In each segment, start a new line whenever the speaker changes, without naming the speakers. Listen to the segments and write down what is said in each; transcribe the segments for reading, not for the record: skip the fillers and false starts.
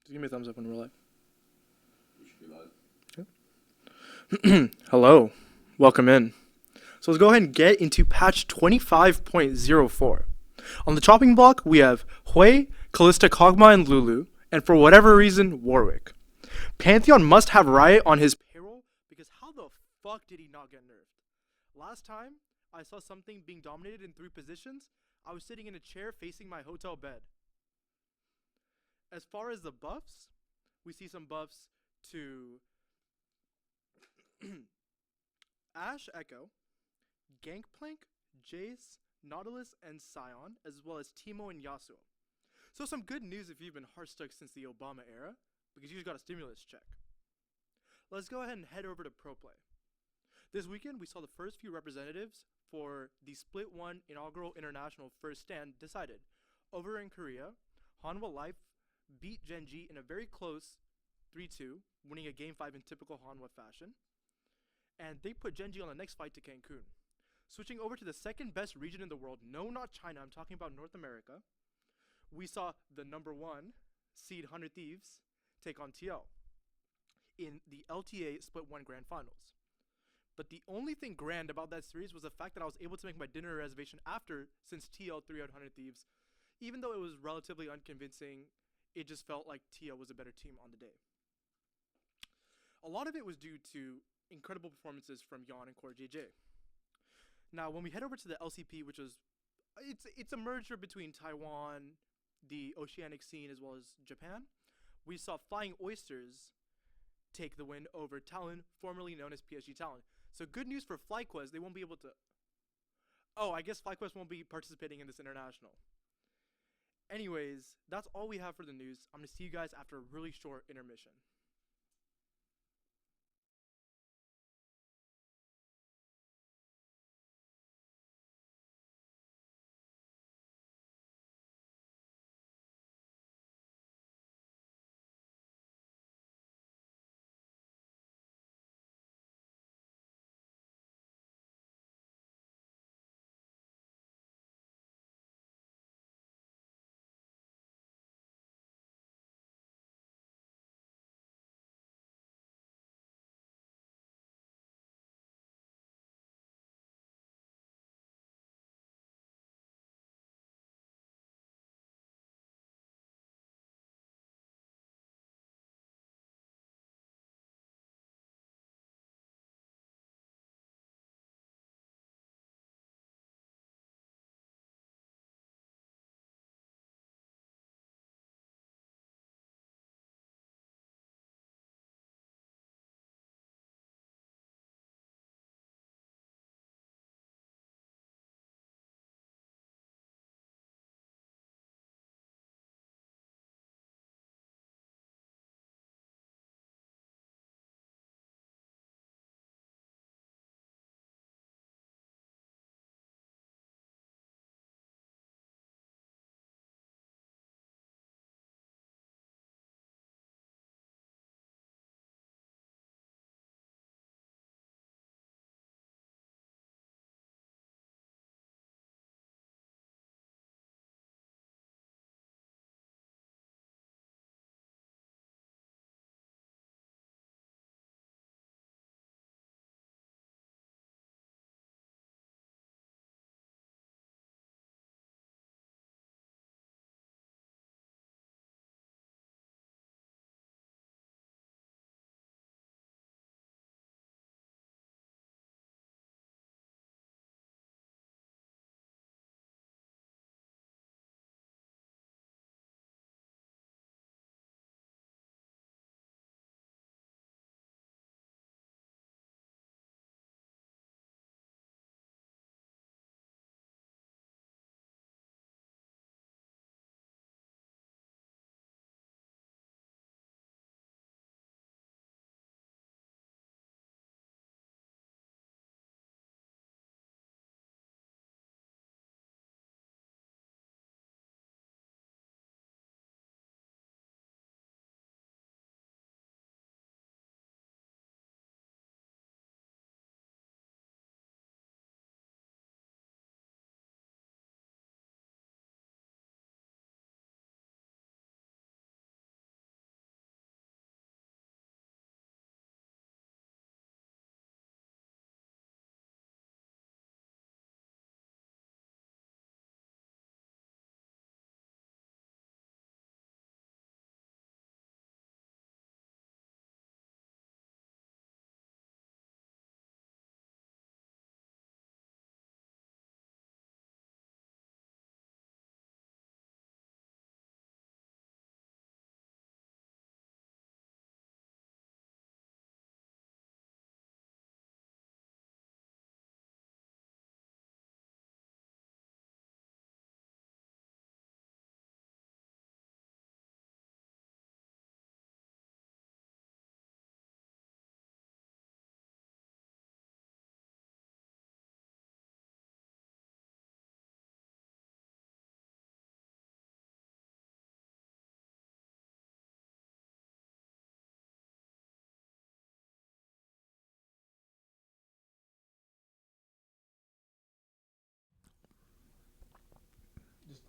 Just give me a thumbs up when we're live.
We should be live.
Hello, welcome in. So let's go ahead and get into patch 25.04. On the chopping block, we have Hui, Callista, Kog'Maw, and Lulu, and for whatever reason, Warwick. Pantheon must have Riot on his payroll because how the fuck did he not get nerfed? Last time I saw something being dominated in 3 positions, I was sitting in a chair facing my hotel bed. As far as the buffs, we see some buffs to Ashe Echo, Gangplank, Jace, Nautilus, and Scion, as well as Teemo and Yasuo. So some good news if you've been hard stuck since the Obama era, because you just got a stimulus check. Let's go ahead and head over to Pro Play. This weekend, we saw the first few representatives for the Split 1 inaugural international first stand decided. Over in Korea, Hanwha Life beat Genji in a very close 3-2, winning a Game 5 in typical Hanwha fashion. And they put Genji on the next flight to Cancun. Switching over to the second best region in the world, no, not China, I'm talking about North America, we saw the number 1 seed 100 Thieves take on TL in the LTA Split 1 Grand Finals. But the only thing grand about that series was the fact that I was able to make my dinner reservation after, since TL 3 out 100 Thieves. Even though it was relatively unconvincing, it just felt like TL was a better team on the day. A lot of it was due to incredible performances from Yon and Core JJ. Now, when we head over to the LCP, which was, it's a merger between Taiwan, the oceanic scene, as well as Japan, we saw Flying Oysters take the win over Talon, formerly known as PSG Talon. So good news for FlyQuest, they won't be able to... Oh, I guess FlyQuest won't be participating in this international. Anyways, that's all we have for the news. I'm going to see you guys after a really short intermission.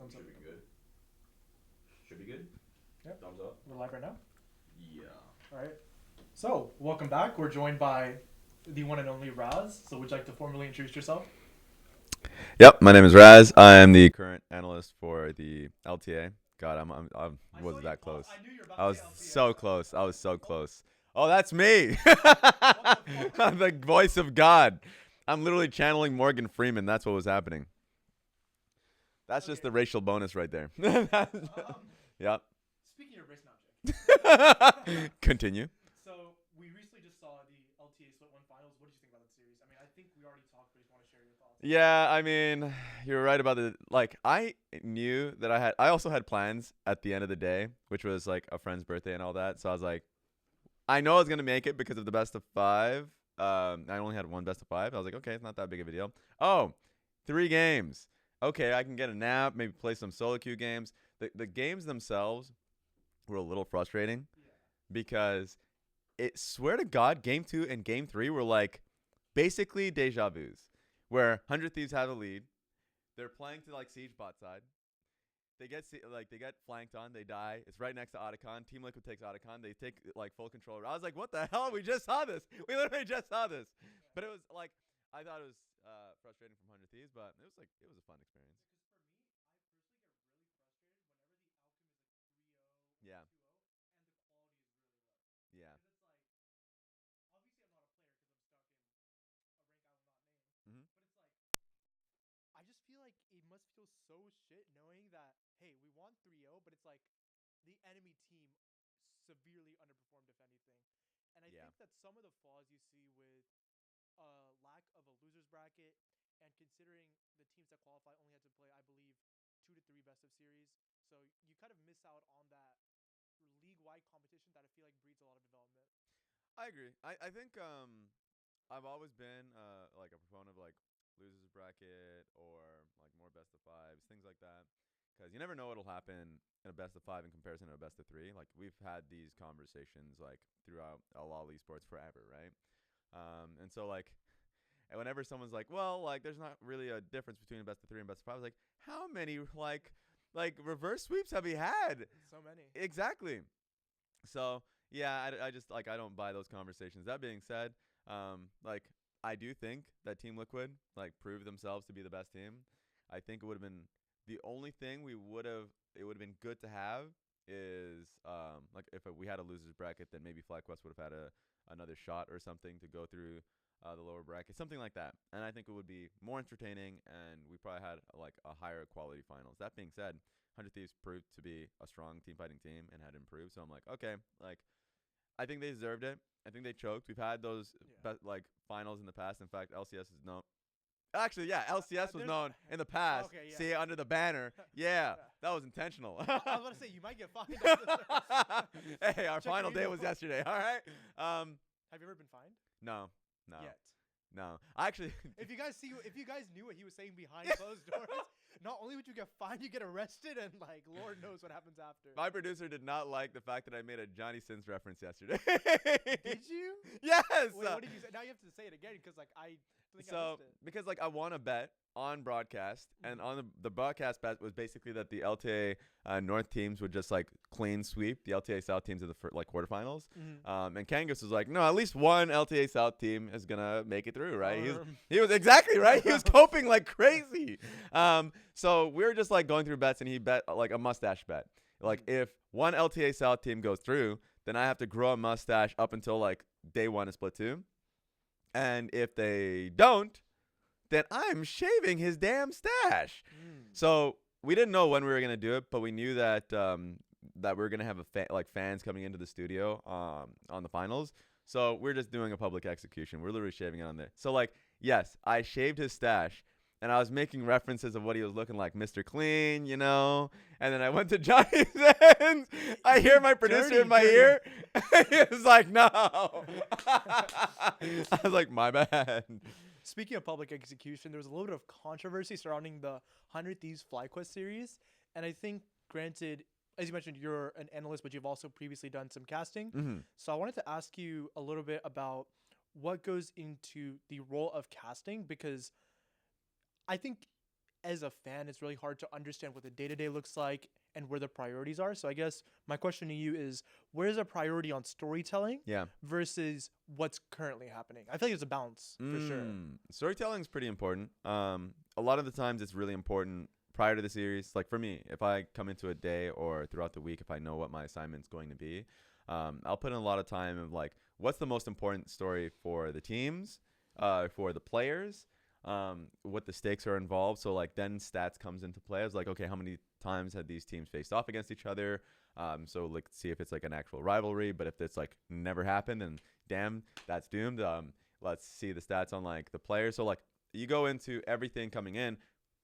Thumbs up.
Should be good. Should be good.
Yep.
Thumbs up.
We're live right now.
Yeah.
All right. So, welcome back. We're joined by the one and only Raz. So, would you like to formally introduce yourself?
Yep, my name is Raz. I am the current analyst for the LTA. God, I was that close.
I knew you were about
I
to
was
say LTA.
so close. I was so close. Oh, that's me. I'm the voice of God. I'm literally channeling Morgan Freeman. That's what was happening. That's just the racial bonus right there. Yep.
Speaking of race, now,
Continue.
So, we recently just saw the LTA Split 1 finals. What did you think about that series? I mean, I think we already talked, but I just want to share your thoughts.
Yeah, I mean, you're right about I knew that I also had plans at the end of the day, which was like a friend's birthday and all that. So I was like, I know I was going to make it because of the best of 5. I only had one best of 5. I was like, okay, it's not that big of a deal. Oh, 3 games. Okay, I can get a nap, maybe play some solo queue games. The games themselves were a little frustrating because swear to God, game 2 and game 3 were like basically deja vus, where 100 Thieves have the lead. They're playing to like siege bot side. They get flanked on. They die. It's right next to Otacon. Team Liquid takes Otacon. They take like full control. I was like, what the hell? We just saw this. We literally just saw this. But it was like, I thought it was frustrating from 100 Thieves, but it was a fun experience. Yeah. Yeah. Mhm.
I just feel like it must feel so shit knowing that, hey, we won 3-0, but it's like the enemy team severely underperformed, if anything. And I
Yeah.
think that some of the flaws you see with lack of a loser's bracket, and considering the teams that qualify only had to play, I believe, 2 to 3 best of series, so you kind of miss out on that league-wide competition that I feel like breeds a lot of development.
I agree. I think I've always been like a proponent of like losers bracket or like more best of 5s, things like that, because you never know what'll happen in a best of 5 in comparison to a best of 3. Like we've had these conversations like throughout all Esports forever, right? And so like, and whenever someone's like, well, like there's not really a difference between a best of 3 and best of 5, I was like, how many like reverse sweeps have we had?
So many.
Exactly. So yeah, I just like I don't buy those conversations. That being said, like I do think that Team Liquid like proved themselves to be the best team. I think it would have been the only thing it would have been good to have is like if we had a losers bracket, then maybe FlyQuest would have had another shot or something to go through the lower bracket, something like that. And I think it would be more entertaining, and we probably had like a higher quality finals. That being said, 100 Thieves proved to be a strong team fighting team and had improved. So I'm like, okay, like I think they deserved it. I think they choked. We've had those like finals in the past. In fact, LCS is known. Actually, yeah, LCS was known in the past.
Okay, yeah.
See it under the banner. Yeah, that was intentional.
I was about to say, you might get fined.
Hey, our
Check
final
your
day was
email.
yesterday. All right.
Have you ever been fined?
No.
Yet.
No. Actually,
If you guys knew what he was saying behind closed doors, not only would you get fined, you get arrested, and like Lord knows what happens after.
my producer did not like the fact that I made a Johnny Sins reference yesterday.
Did you?
Yes.
Wait, what did you say? Now you have to say it again because like I think I
So
missed it.
because like I won a bet on broadcast, and on the broadcast bet was basically that the LTA North teams would just like clean sweep the LTA South teams in the like quarterfinals. And Kangas was like, no, at least one LTA South team is gonna make it through, right? He was exactly right. He was coping like crazy. So we were just like going through bets, and he bet like a mustache bet. Like if one LTA South team goes through, then I have to grow a mustache up until like day 1 of Split 2. And if they don't, then I'm shaving his damn stash. So we didn't know when we were gonna do it, but we knew that that we were gonna have like fans coming into the studio on the finals. So we're just doing a public execution. We're literally shaving it on there. So like, yes, I shaved his stash, and I was making references of what he was looking like, Mr. Clean, you know. And then I went to Johnny's ends. I hear my producer in my ear. He was like, no. I was like, my bad.
Speaking of public execution, there was a little bit of controversy surrounding the 100 Thieves FlyQuest series, and I think, granted, as you mentioned, you're an analyst, but you've also previously done some casting. So I wanted to ask you a little bit about what goes into the role of casting, because I think as a fan, it's really hard to understand what the day-to-day looks like and where the priorities are. So I guess my question to you is, where's a priority on storytelling
Yeah.
versus what's currently happening? I feel like it's a balance for sure.
Storytelling is pretty important. A lot of the times it's really important prior to the series. Like for me, if I come into a day or throughout the week, if I know what my assignment's going to be, I'll put in a lot of time of like, what's the most important story for the teams, for the players, what the stakes are involved. So like then stats comes into play. I was like, okay, how many times had these teams faced off against each other? So like see if it's like an actual rivalry, but if it's like never happened, then damn, that's doomed. Let's see the stats on like the players. So like you go into everything coming in.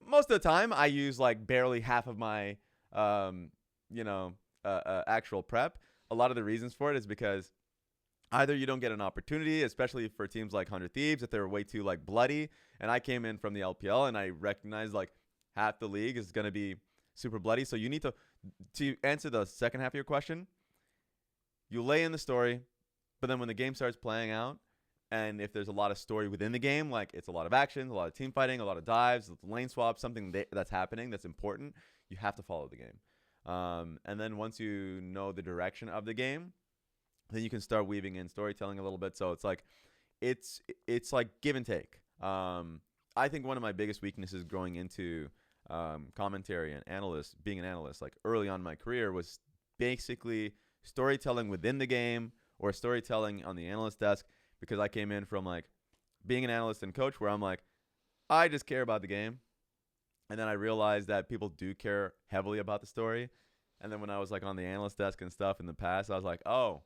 Most of the time I use like barely half of my, actual prep. A lot of the reasons for it is because either you don't get an opportunity, especially for teams like 100 Thieves, if they're way too like bloody. And I came in from the LPL and I recognized like half the league is going to be super bloody. So you need to answer the second half of your question, you lay in the story, but then when the game starts playing out, and if there's a lot of story within the game, like it's a lot of action, a lot of team fighting, a lot of dives, lane swaps, something that's happening that's important, you have to follow the game. And then once you know the direction of the game, then you can start weaving in storytelling a little bit. So it's like it's like give and take. I think one of my biggest weaknesses growing into commentary and being an analyst, like early on in my career, was basically storytelling within the game or storytelling on the analyst desk, because I came in from like being an analyst and coach where I'm like, I just care about the game. And then I realized that people do care heavily about the story. And then when I was like on the analyst desk and stuff in the past, I was like, oh,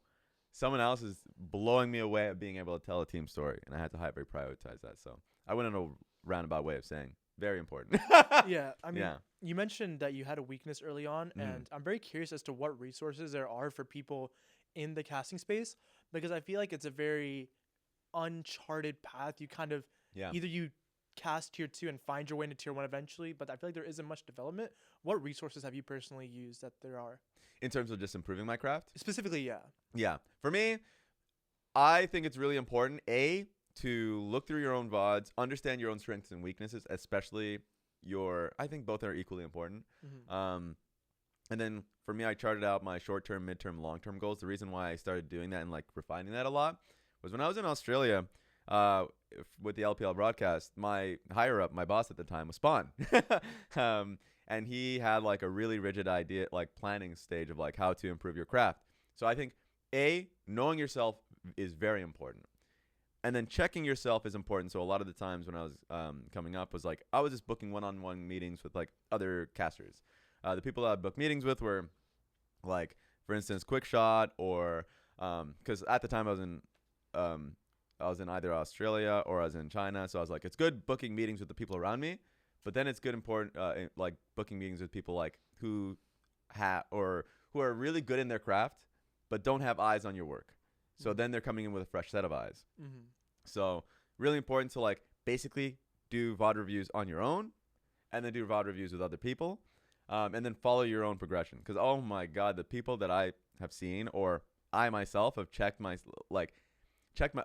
someone else is blowing me away at being able to tell a team story. And I had to highly prioritize that. So I went in a roundabout way of saying very important.
Yeah. I mean, you mentioned that you had a weakness early on, and I'm very curious as to what resources there are for people in the casting space, because I feel like it's a very uncharted path. You kind of either you cast tier 2 and find your way into tier 1 eventually, but I feel like there isn't much development. What resources have you personally used that there are
in terms of just improving my craft
specifically?
Yeah, for me, I think it's really important to look through your own VODs, understand your own strengths and weaknesses, especially I think both are equally important. And then for me, I charted out my short-term, mid-term, long-term goals. The reason why I started doing that and like refining that a lot was when I was in Australia with the LPL broadcast, my higher up, my boss at the time, was Spawn. And he had like a really rigid idea, like planning stage of like how to improve your craft. So I think knowing yourself is very important. And then checking yourself is important. So a lot of the times when I was coming up was like, I was just booking one-on-one meetings with like other casters. The people that I booked meetings with were like, for instance, Quickshot, or because at the time I was in either Australia or I was in China. So I was like, it's good booking meetings with the people around me, but then it's good like booking meetings with people like who are really good in their craft, but don't have eyes on your work. So then they're coming in with a fresh set of eyes. So really important to like basically do VOD reviews on your own, and then do VOD reviews with other people, and then follow your own progression. Because oh my God, the people that I have seen, or I myself have checked my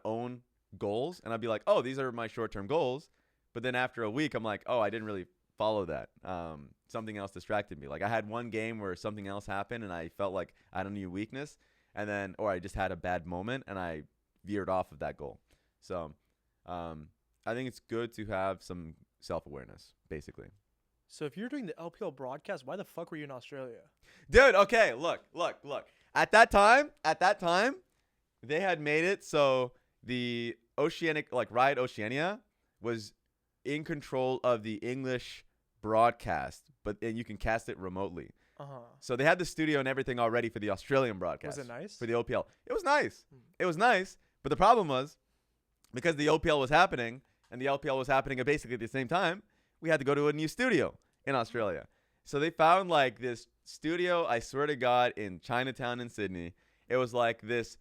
own goals, and I'd be like, oh, these are my short-term goals. But then after a week, I'm like, oh, I didn't really follow that. Something else distracted me. Like I had one game where something else happened, and I felt like I had a new weakness. And then, or I just had a bad moment and I veered off of that goal. So, I think it's good to have some self-awareness, basically.
So if you're doing the LPL broadcast, why the fuck were you in Australia?
Dude, okay, look. At that time, they had made it so the Oceanic, like Riot Oceania, was in control of the English broadcast, and you can cast it remotely. So they had the studio and everything already for the Australian broadcast.
Was it nice?
For the OPL. It was nice. It was nice. But the problem was, because the OPL was happening and the LPL was happening at basically the same time, we had to go to a new studio in Australia. So they found like this studio, I swear to God, in Chinatown in Sydney. It was like this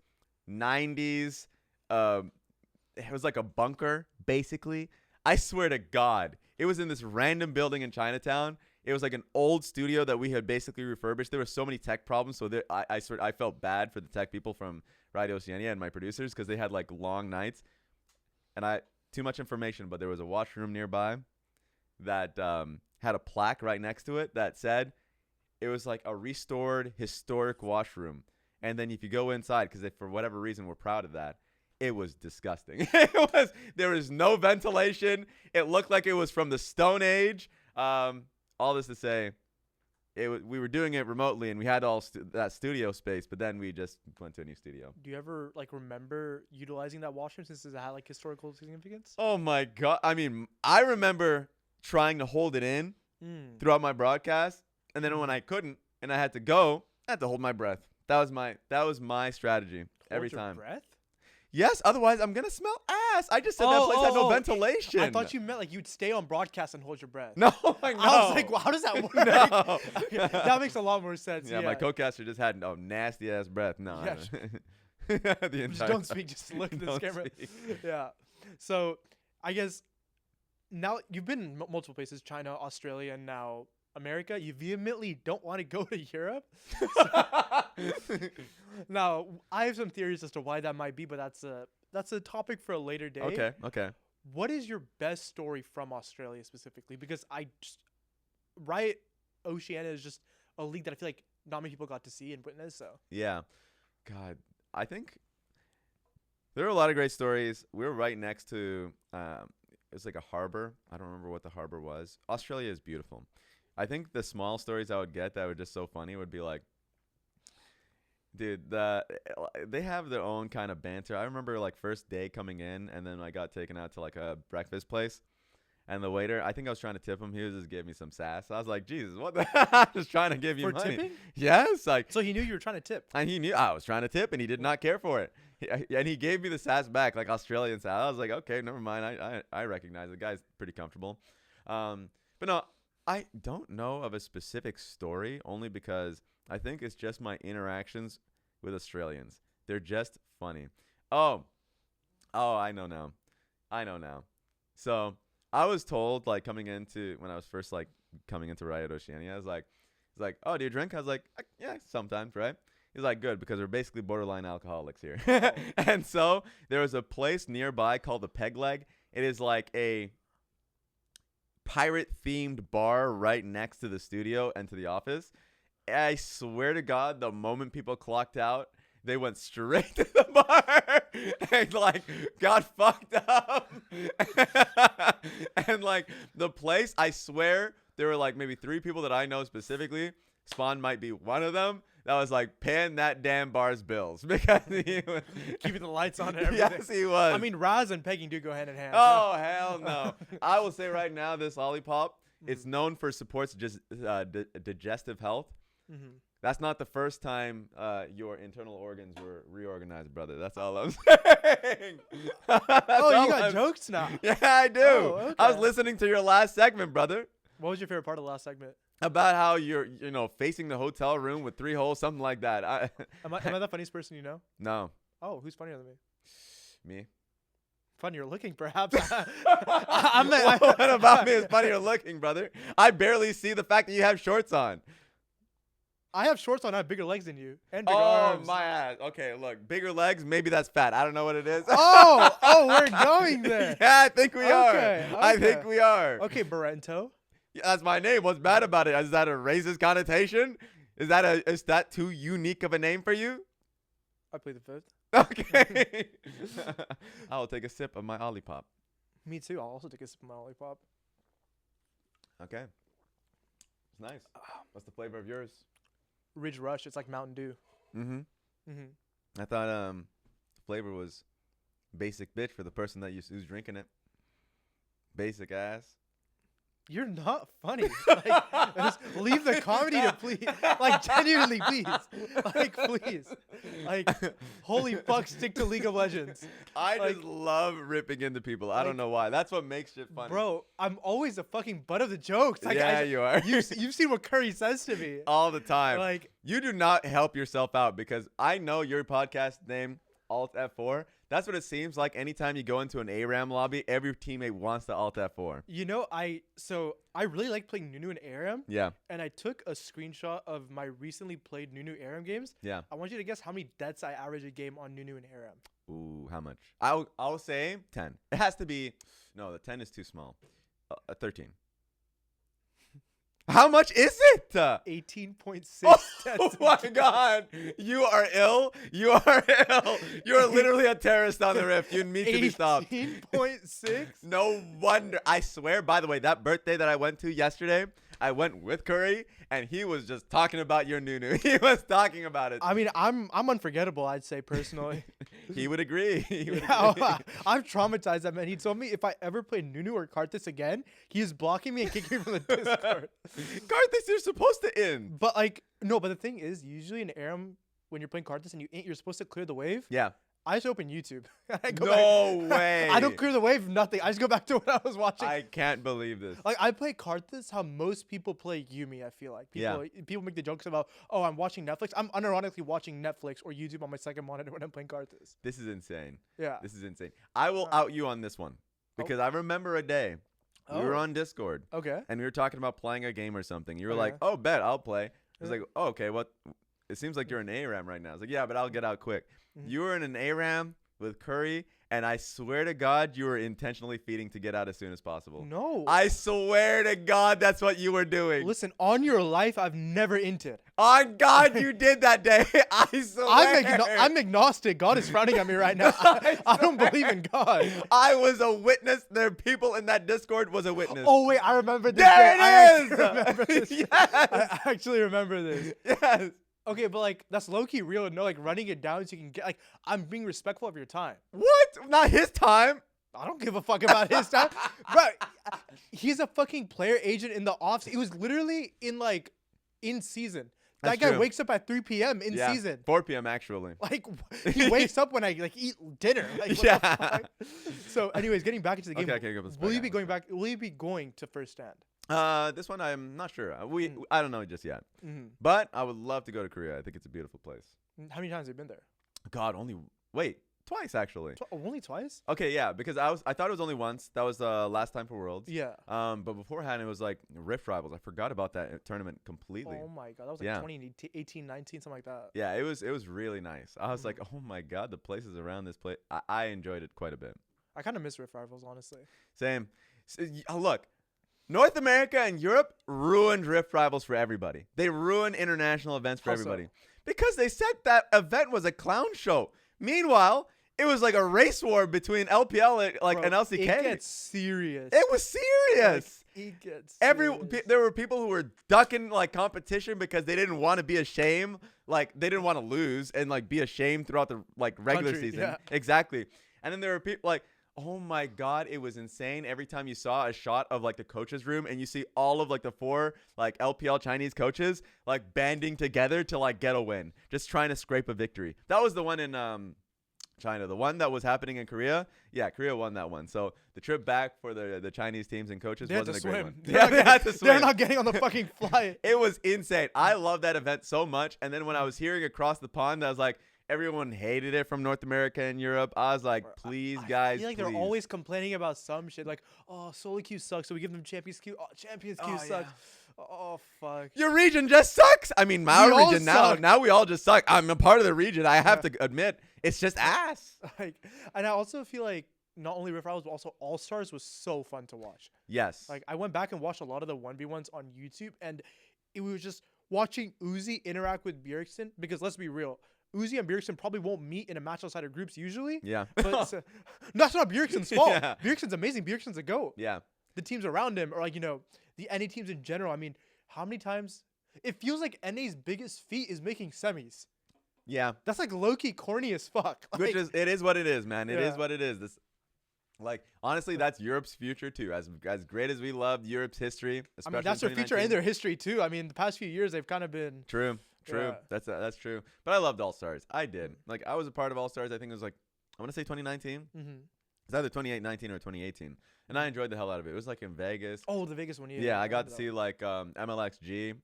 90s, it was like a bunker, basically. I swear to God, it was in this random building in Chinatown. It was like an old studio that we had basically refurbished. There were so many tech problems, so I felt bad for the tech people from Riot Oceania and my producers, because they had like long nights. And too much information, but there was a washroom nearby that had a plaque right next to it that said it was like a restored historic washroom. And then if you go inside, because for whatever reason we're proud of that, it was disgusting. There was no ventilation. It looked like it was from the Stone Age. All this to say, we were doing it remotely, and we had that studio space, but then we just went to a new studio.
Do you ever like remember utilizing that washroom since it had like historical significance?
Oh my God. I mean, I remember trying to hold it in throughout my broadcast, and then when I couldn't and I had to go, I had to hold my breath. That was my strategy every time.
Breath?
Yes, otherwise I'm gonna smell ass. I just said that place had no ventilation.
I thought you meant like you'd stay on broadcast and hold your breath.
No, I know.
I was like, well, how does that work?
No.
Okay, that makes a lot more sense.
Yeah, my co-caster just had nasty ass breath. No,
Yeah, just don't speak. Just look at this camera.
Speak.
Yeah. So I guess now you've been in multiple places: China, Australia, and now America. You vehemently don't want to go to Europe. Now, I have some theories as to why that might be, but that's a topic for a later day.
Okay.
What is your best story from Australia specifically? Because Oceania is just a league that I feel like not many people got to see and witness. So
Yeah. God, I think there are a lot of great stories. We were right next to it's like a harbor. I don't remember what the harbor was. Australia is beautiful. I think the small stories I would get that were just so funny would be like, dude, they have their own kind of banter. I remember like first day coming in, and then I got taken out to like a breakfast place, and the waiter, I think I was trying to tip him. He was just giving me some sass. I was like, Jesus, what the hell? I'm just trying to give you
for
money.
tipping?
Yes, like.
So he knew you were trying to tip.
And he knew I was trying to tip, and he did not care for it. And he gave me the sass back, like Australian sass. I was like, okay, never mind. I recognize the guy's pretty comfortable. But no, I don't know of a specific story, only because I think it's just my interactions with Australians. They're just funny. Oh, I know now. So I was told, like, when I was first like coming into Riot Oceania, he's like, oh, do you drink? I was like, yeah, sometimes, right? He's like, good, because we're basically borderline alcoholics here. And so there was a place nearby called the Peg Leg. It is like a pirate-themed bar right next to the studio and to the office. I swear to God, the moment people clocked out, they went straight to the bar and like got fucked up. And like the place, I swear, there were like maybe 3 people that I know specifically. Spawn might be one of them. That was like paying that damn bar's bills because he was
keeping the lights on and everything.
Yes, he was.
I mean, Raz and pegging do go hand in hand.
Oh, hell no. I will say right now, this lollipop, it's known for supports just digestive health.
Mm-hmm.
That's not the first time your internal organs were reorganized, brother. That's all I'm saying.
Oh, you got jokes now?
Yeah, I do.
Oh, okay.
I was listening to your last segment, brother.
What was your favorite part of the last segment?
About how you're, facing the hotel room with 3 holes, something like that.
Am I the funniest person you know?
No.
Oh, who's funnier than me?
Me.
Funnier looking, perhaps.
What about me is funnier looking, brother? I barely see the fact that you have shorts on.
I have shorts on. I have bigger legs than you and bigger arms.
Oh, my ass. Okay, look. Bigger legs. Maybe that's fat. I don't know what it is.
Oh, we're going there.
Yeah, I think we are.
Okay.
I think we are.
Okay, Barrento.
Yeah, that's my name. What's bad about it? Is that a racist connotation? Is that too unique of a name for you?
I play the 5th.
Okay. I'll take a sip of my Olipop.
Me too. I'll also take a sip of my lollipop.
Okay. It's nice. What's the flavor of yours?
Ridge Rush. It's like Mountain Dew.
I thought flavor was basic bitch for the person who's drinking it. Basic ass.
You're not funny. Like, just leave the comedy to please. Like, genuinely, please. Like, please. Like, holy fuck, stick to League of Legends.
I just love ripping into people. I don't know why. That's what makes shit funny.
Bro, I'm always the fucking butt of the jokes. Like,
yeah, you are.
You've seen what Curry says to me.
All the time.
Like,
you do not help yourself out because I know your podcast name, ALT F4. That's what it seems like anytime you go into an ARAM lobby, every teammate wants to Alt F4.
I really like playing Nunu and ARAM.
Yeah.
And I took a screenshot of my recently played Nunu ARAM games.
Yeah.
I want you to guess how many deaths I average a game on Nunu and ARAM.
Ooh, how much? I'll say 10. It has to be. No, the 10 is too small. 13. How much is it?
18.6.
Oh my God. You are ill. You are ill. You are literally a terrorist on the Rift. You need to be stopped.
18.6.
No wonder. I swear, by the way, that birthday that I went to yesterday, I went with Curry, and he was just talking about your Nunu. He was talking about it.
I mean, I'm unforgettable, I'd say, personally.
He would agree. He would
Yeah,
agree.
I'm traumatized, that man. He told me if I ever play Nunu or Karthus again, he's blocking me and kicking me from the Discord.
Karthus, you're supposed to end.
But like, no, but the thing is, usually in Aram, when you're playing Karthus and you're supposed to clear the wave.
Yeah.
I just open YouTube. I go
No
back.
way.
I don't clear the wave, nothing. I just go back to what I was watching.
I can't believe this.
Like, I play Karthus how most people play Yumi, I feel like. People make the jokes about, oh, I'm watching Netflix. I'm unironically watching Netflix or YouTube on my second monitor when I'm playing Karthus.
This is insane.
Yeah.
This is insane. I will out you on this one because I remember a day we were on Discord.
Okay.
And we were talking about playing a game or something. You were
Okay.
like, oh, bet, I'll play. I was like, oh, okay, what? It seems like you're in ARAM right now. I was like, yeah, but I'll get out quick.
Mhm.
You were in an ARAM with Curry, and I swear to God, you were intentionally feeding to get out as soon as possible.
No.
I swear to God, that's what you were doing.
Listen, on your life, I've never inted.
On God, you did that day. I swear.
I'm agnostic. God is frowning at me right now. I don't believe in God.
I was a witness. There are people in that Discord was a witness.
Oh, wait, I remember this.
There it
I
is!
remember this.
Yes!
I actually remember this.
Yes.
Okay, but like, that's low-key real to know, like, running it down so you can get, like, I'm being respectful of your time.
What? Not his time.
I don't give a fuck about his time. Bro, he's a fucking player agent in the off. He was literally in season. That
That's
guy
true.
wakes up at 3 p.m. in season.
4 p.m. actually.
Like, he wakes up when I eat dinner. Like, what the
Yeah.
fuck? So, anyways, getting back into the game.
Okay, go. Let's
Will you
back
be
out.
going back? Will you be going to first stand?
This one I'm not sure. I don't know just yet.
Mm-hmm.
But I would love to go to Korea. I think it's a beautiful place.
How many times have you been there?
God, twice actually.
Only twice?
Okay, yeah, because I thought it was only once. That was the last time for Worlds.
Yeah.
But beforehand it was like Rift Rivals. I forgot about that tournament completely.
Oh my god, that was like
Yeah.
2018, 19, something like that.
Yeah, it was really nice. I was like, oh my God, the places around this place. I enjoyed it quite a bit.
I kind of miss Rift Rivals, honestly.
Same. Look, North America and Europe ruined Rift Rivals for everybody. They ruined international events for
How so?
everybody because they said that event was a clown show. Meanwhile, it was like a race war between LPL and LCK.
It gets serious.
It was serious.
Like, it gets serious.
There were people who were ducking like competition because they didn't want to be ashamed. Like they didn't want to lose and like be ashamed throughout the like regular
Country,
season.
yeah.
Exactly. And then there were people like, oh my God, it was insane. Every time you saw a shot of like the coaches room and you see all of like the 4 like LPL Chinese coaches like banding together to like get a win, just trying to scrape a victory. That was the one in China. The one that was happening in Korea, yeah, Korea won that one. So the trip back for the Chinese teams and coaches
They had
wasn't
to
a great
swim.
one. Yeah, they had to swim.
They're not getting on the fucking flight.
It was insane. I love that event so much. And then when I was hearing across the pond, I was like, everyone hated it from North America and Europe. I was like, please, guys,
I feel like
please.
they're always complaining about some shit. Like, oh, solo queue sucks, so we give them Champions queue. Oh, Champions queue
Oh,
sucks. Oh, fuck.
Your region just sucks. I mean, my
We all
region
suck.
now we all just suck. I'm a part of the region. I have to admit, it's just ass.
Like, and I also feel like not only Rift Rivals, but also All Stars was so fun to watch.
Yes.
Like, I went back and watched a lot of the 1v1s on YouTube, and it was just watching Uzi interact with Bjergsen, because let's be real, Uzi and Bjergsen probably won't meet in a match outside of groups usually.
Yeah.
But no, that's not Bjergsen's fault.
Yeah.
Bjergsen's amazing. Bjergsen's a GOAT.
Yeah.
The teams around him, or like, you know, the NA teams in general. I mean, how many times? It feels like NA's biggest feat is making semis.
Yeah.
That's like low-key corny as fuck.
Which
Like,
it is what it is, man. It is
Yeah.
what it is. This, like, honestly, that's Europe's future too. As great as we loved Europe's history,
I
especially
mean, that's their
in
future and
2019.
their history too. I mean, the past few years they've kind of been.
True.
Yeah.
That's true. But I loved All Stars. I did. Like, I was a part of All Stars. I think it was like, I want to say 2019.
Mm-hmm.
It's either 2019 or 2018, and I enjoyed the hell out of it. It was like in Vegas.
Oh, the Vegas one.
Yeah, I got to
remember
see like MLXG.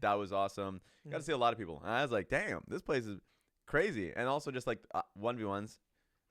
That was awesome. Got to
Mhm.
see a lot of people, and I was like, damn, this place is crazy. And also just like 1v1s.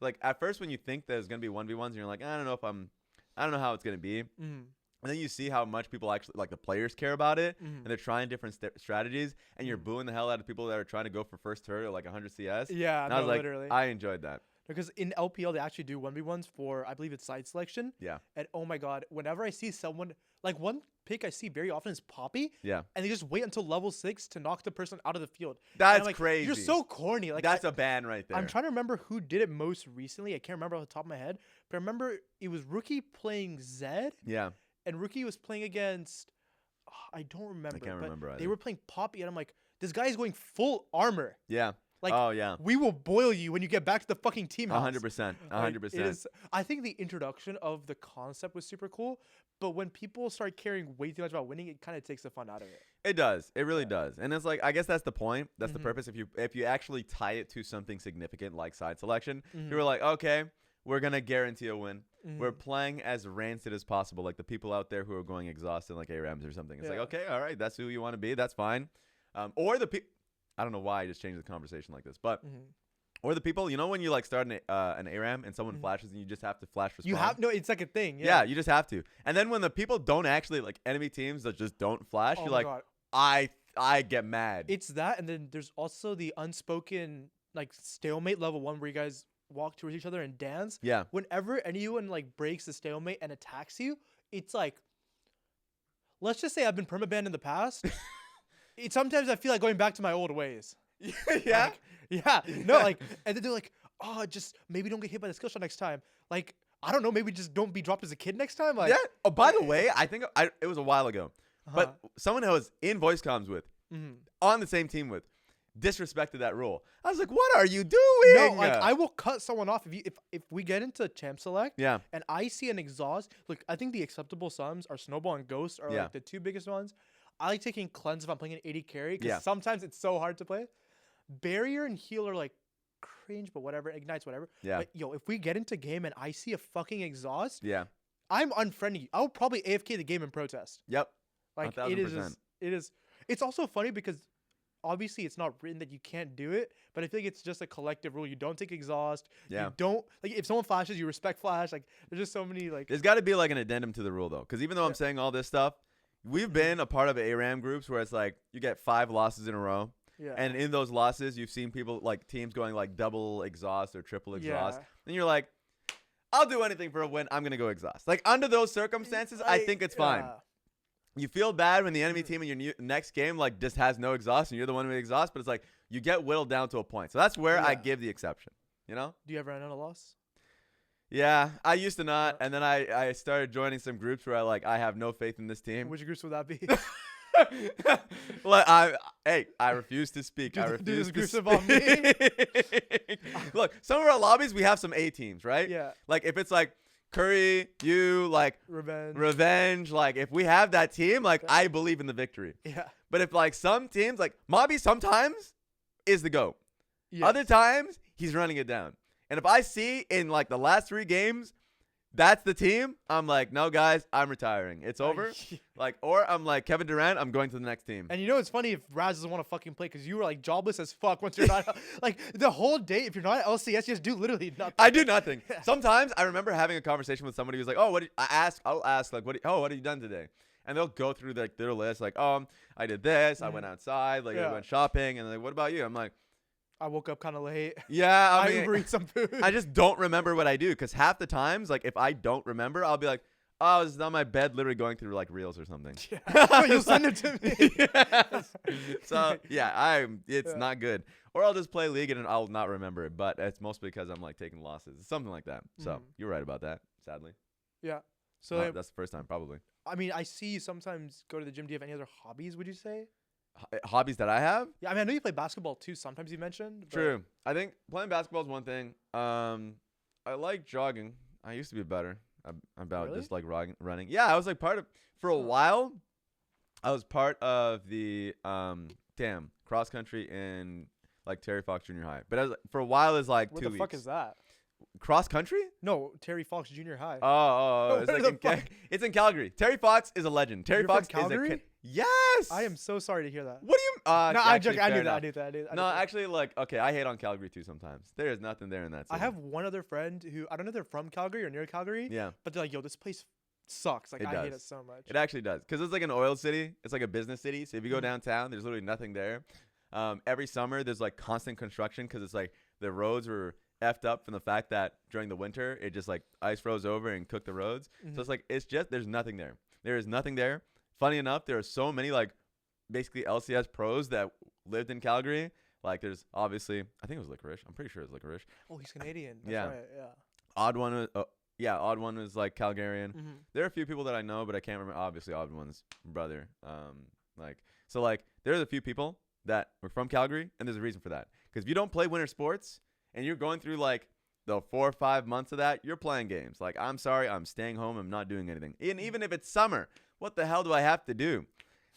Like at first when you think there's gonna be 1v1s, you're like, I don't know how it's gonna be.
that. Mhm.
And then you see how much people actually, like the players care about it,
Mhm.
and they're trying different strategies, and you're
Mhm.
booing the hell out of people that are trying to go for first turret or like 100 CS.
Yeah,
And I
no,
was like,
literally.
I enjoyed that.
Because in LPL they actually do 1v1s for, I believe it's side selection.
Yeah.
And oh my god, whenever I see someone Like one pick I see very often is Poppy,
Yeah.
and they just wait until level 6 to knock the person out of the field. And
That's
I'm like,
crazy.
You're so corny. Like
That's a ban right there.
I'm trying to remember who did it most recently. I can't remember off the top of my head, but I remember it was Rookie playing Zed,
Yeah.
and Rookie was playing against. I don't remember.
I can't remember
They
either.
were playing Poppy, and I'm like, this guy is going full armor.
Yeah.
Like,
oh yeah.
we will boil you when you get back to the fucking team house.
100%.
Like,
100%.
I think the introduction of the concept was super cool, but when people start caring way too much about winning, it kind of takes the fun out of it.
It does. It really does. And it's like, I guess that's the point. That's the
Mhm.
purpose. If you actually tie it to something significant like side selection,
Mhm.
you were like, okay, we're gonna guarantee a win. We're
Mhm.
playing as rancid as possible, like the people out there who are going exhausted, like ARAMs or something. It's like,
Yeah.
okay, all right, that's who you want to be. That's fine. Or the people. I don't know why I just changed the conversation like this, but
Mhm.
or the people, you know, when you like start an ARAM and someone
Mhm.
flashes and you just have to flash respond.
You have no. It's like a thing.
Yeah, you just have to. And then when the people don't actually like enemy teams that just don't flash,
Oh
you're
my
like,
God.
I get mad.
It's that, and then there's also the unspoken like stalemate level 1 where you guys walk towards each other and dance.
Yeah.
Whenever anyone like breaks the stalemate and attacks you, it's like, let's just say I've been permabanned in the past. Sometimes I feel like going back to my old ways.
Yeah.
Like, yeah. No, like, and then they're like, oh, just maybe don't get hit by the skill shot next time. Like, I don't know, maybe just don't be dropped as a kid next time. Like,
Yeah. Oh, by the way, I think it was a while ago, but someone I was in voice comms with, on the same team with, disrespected that rule. I was like, what are you doing?
No, like I will cut someone off if we get into champ select.
Yeah.
And I see an exhaust. Look, I think the acceptable sums are Snowball and Ghost are
Yeah.
like the two biggest ones. I like taking Cleanse if I'm playing an 80 carry because
Yeah.
sometimes it's so hard to play. Barrier and Heal are like cringe, but whatever. Ignites, whatever.
Yeah.
But yo, if we get into game and I see a fucking exhaust,
Yeah.
I'm unfriendly. I'll probably AFK the game in protest.
Yep.
Like
1000%.
it is. It's also funny because obviously it's not written that you can't do it, but I think it's just a collective rule. You don't take exhaust.
Yeah.
You don't like if someone flashes, you respect flash. Like there's just so many like.
There's got to be like an addendum to the rule though, because even though I'm
Yeah.
saying all this stuff, we've been a part of ARAM groups where it's like you get 5 losses in a row.
Yeah.
And in those losses, you've seen people like teams going like double exhaust or triple exhaust.
Yeah.
And you're like, I'll do anything for a win. I'm going to go exhaust. Like under those circumstances, I think it's fine.
Yeah.
You feel bad when the enemy team in your next game like just has no exhaust and you're the one with exhaust, but it's like you get whittled down to a point. So that's where I
Yeah.
give the exception, you know?
Do you ever run out of loss?
Yeah, I used to not. And then I started joining some groups where I have no faith in this team.
Which groups would that be?
Well, I refuse to speak. I
Do
refuse
these
to
groups
speak.
involve me?
Look, some of our lobbies we have some A teams, right?
Yeah.
Like if it's like Curry, you, like Revenge, like if we have that team, like I believe in the victory.
Yeah.
But if like some teams, like Mobby sometimes is the GOAT.
Yes.
Other times he's running it down. And if I see in like the last 3 games, that's the team, I'm like, no guys, I'm retiring. It's over. Like, or I'm like Kevin Durant, I'm going to the next team.
And you know it's funny if Raz doesn't want to fucking play because you were like jobless as fuck once you're not like the whole day. If you're not at LCS, you just do literally nothing.
I do nothing. Sometimes I remember having a conversation with somebody who's like, "Oh, I'll ask like, what have you done today?" And they'll go through like their list, like, I did this, I went outside, like I went shopping, and they're like, what about you? I'm like,
I woke up kind of late.
yeah, I mean,
Uber eat some food.
I just don't remember what I do because half the times, like if I don't remember, I'll be like, oh, I was on my bed literally going through like reels or something.
Yeah. You'll send it to me.
Yes. So yeah, it's not good. Or I'll just play League and I'll not remember it, but it's mostly because I'm like taking losses, something like that. So you're right about that, sadly.
Yeah. So
That's the first time probably.
I mean, I see you sometimes go to the gym. Do you have any other hobbies? Would you say?
Hobbies that I have?
Yeah, I mean, I know you play basketball too. Sometimes you mentioned. But
True. I think playing basketball is one thing. I like jogging. I used to be better about
Really?
just like running. Yeah, I was like for a while. I was part of the cross country in like Terry Fox Junior High. But for a while it's like
What
2
the
weeks.
fuck is that?
Cross country?
No, Terry Fox Junior High.
Oh, it's
Where
like
the fuck?
it's in Calgary. Terry Fox is a legend. Terry
You're from
Fox
Calgary?
is a yes.
I am so sorry to hear that.
What do you?
No, I'm
actually,
joking. I
fair
knew that. I
enough.
knew that. I knew that.
No, actually, like, okay, I hate on Calgary too sometimes. There is nothing there in that
I
city.
have one other friend who I don't know if they're from Calgary or near Calgary.
Yeah,
But they're like, yo, this place sucks. Like,
It
I hate
does.
it so much.
it actually does. Because it's like an oil city. It's like a business city. So if you go
Mhm.
downtown, there's literally nothing there. Every summer, there's like constant construction because it's like the roads were effed up from the fact that during the winter, it just like ice froze over and cooked the roads.
Mhm.
So it's like, it's just, there's nothing there. There is nothing there. Funny enough, there are so many like basically LCS pros that lived in Calgary. Like there's obviously, I think it was Licorice. I'm pretty sure it was Licorice.
Oh, he's Canadian. That's
Yeah.
right. Yeah.
Odd one was, Odd one was like Calgarian.
Mm-hmm.
There are a few people that I know, but I can't remember. Obviously, Odd one's brother. Like there's a few people that were from Calgary, and there's a reason for that. Because if you don't play winter sports and you're going through like the 4 or 5 months of that, you're playing games. Like, I'm sorry, I'm staying home. I'm not doing anything. And even if it's summer, what the hell do I have to do?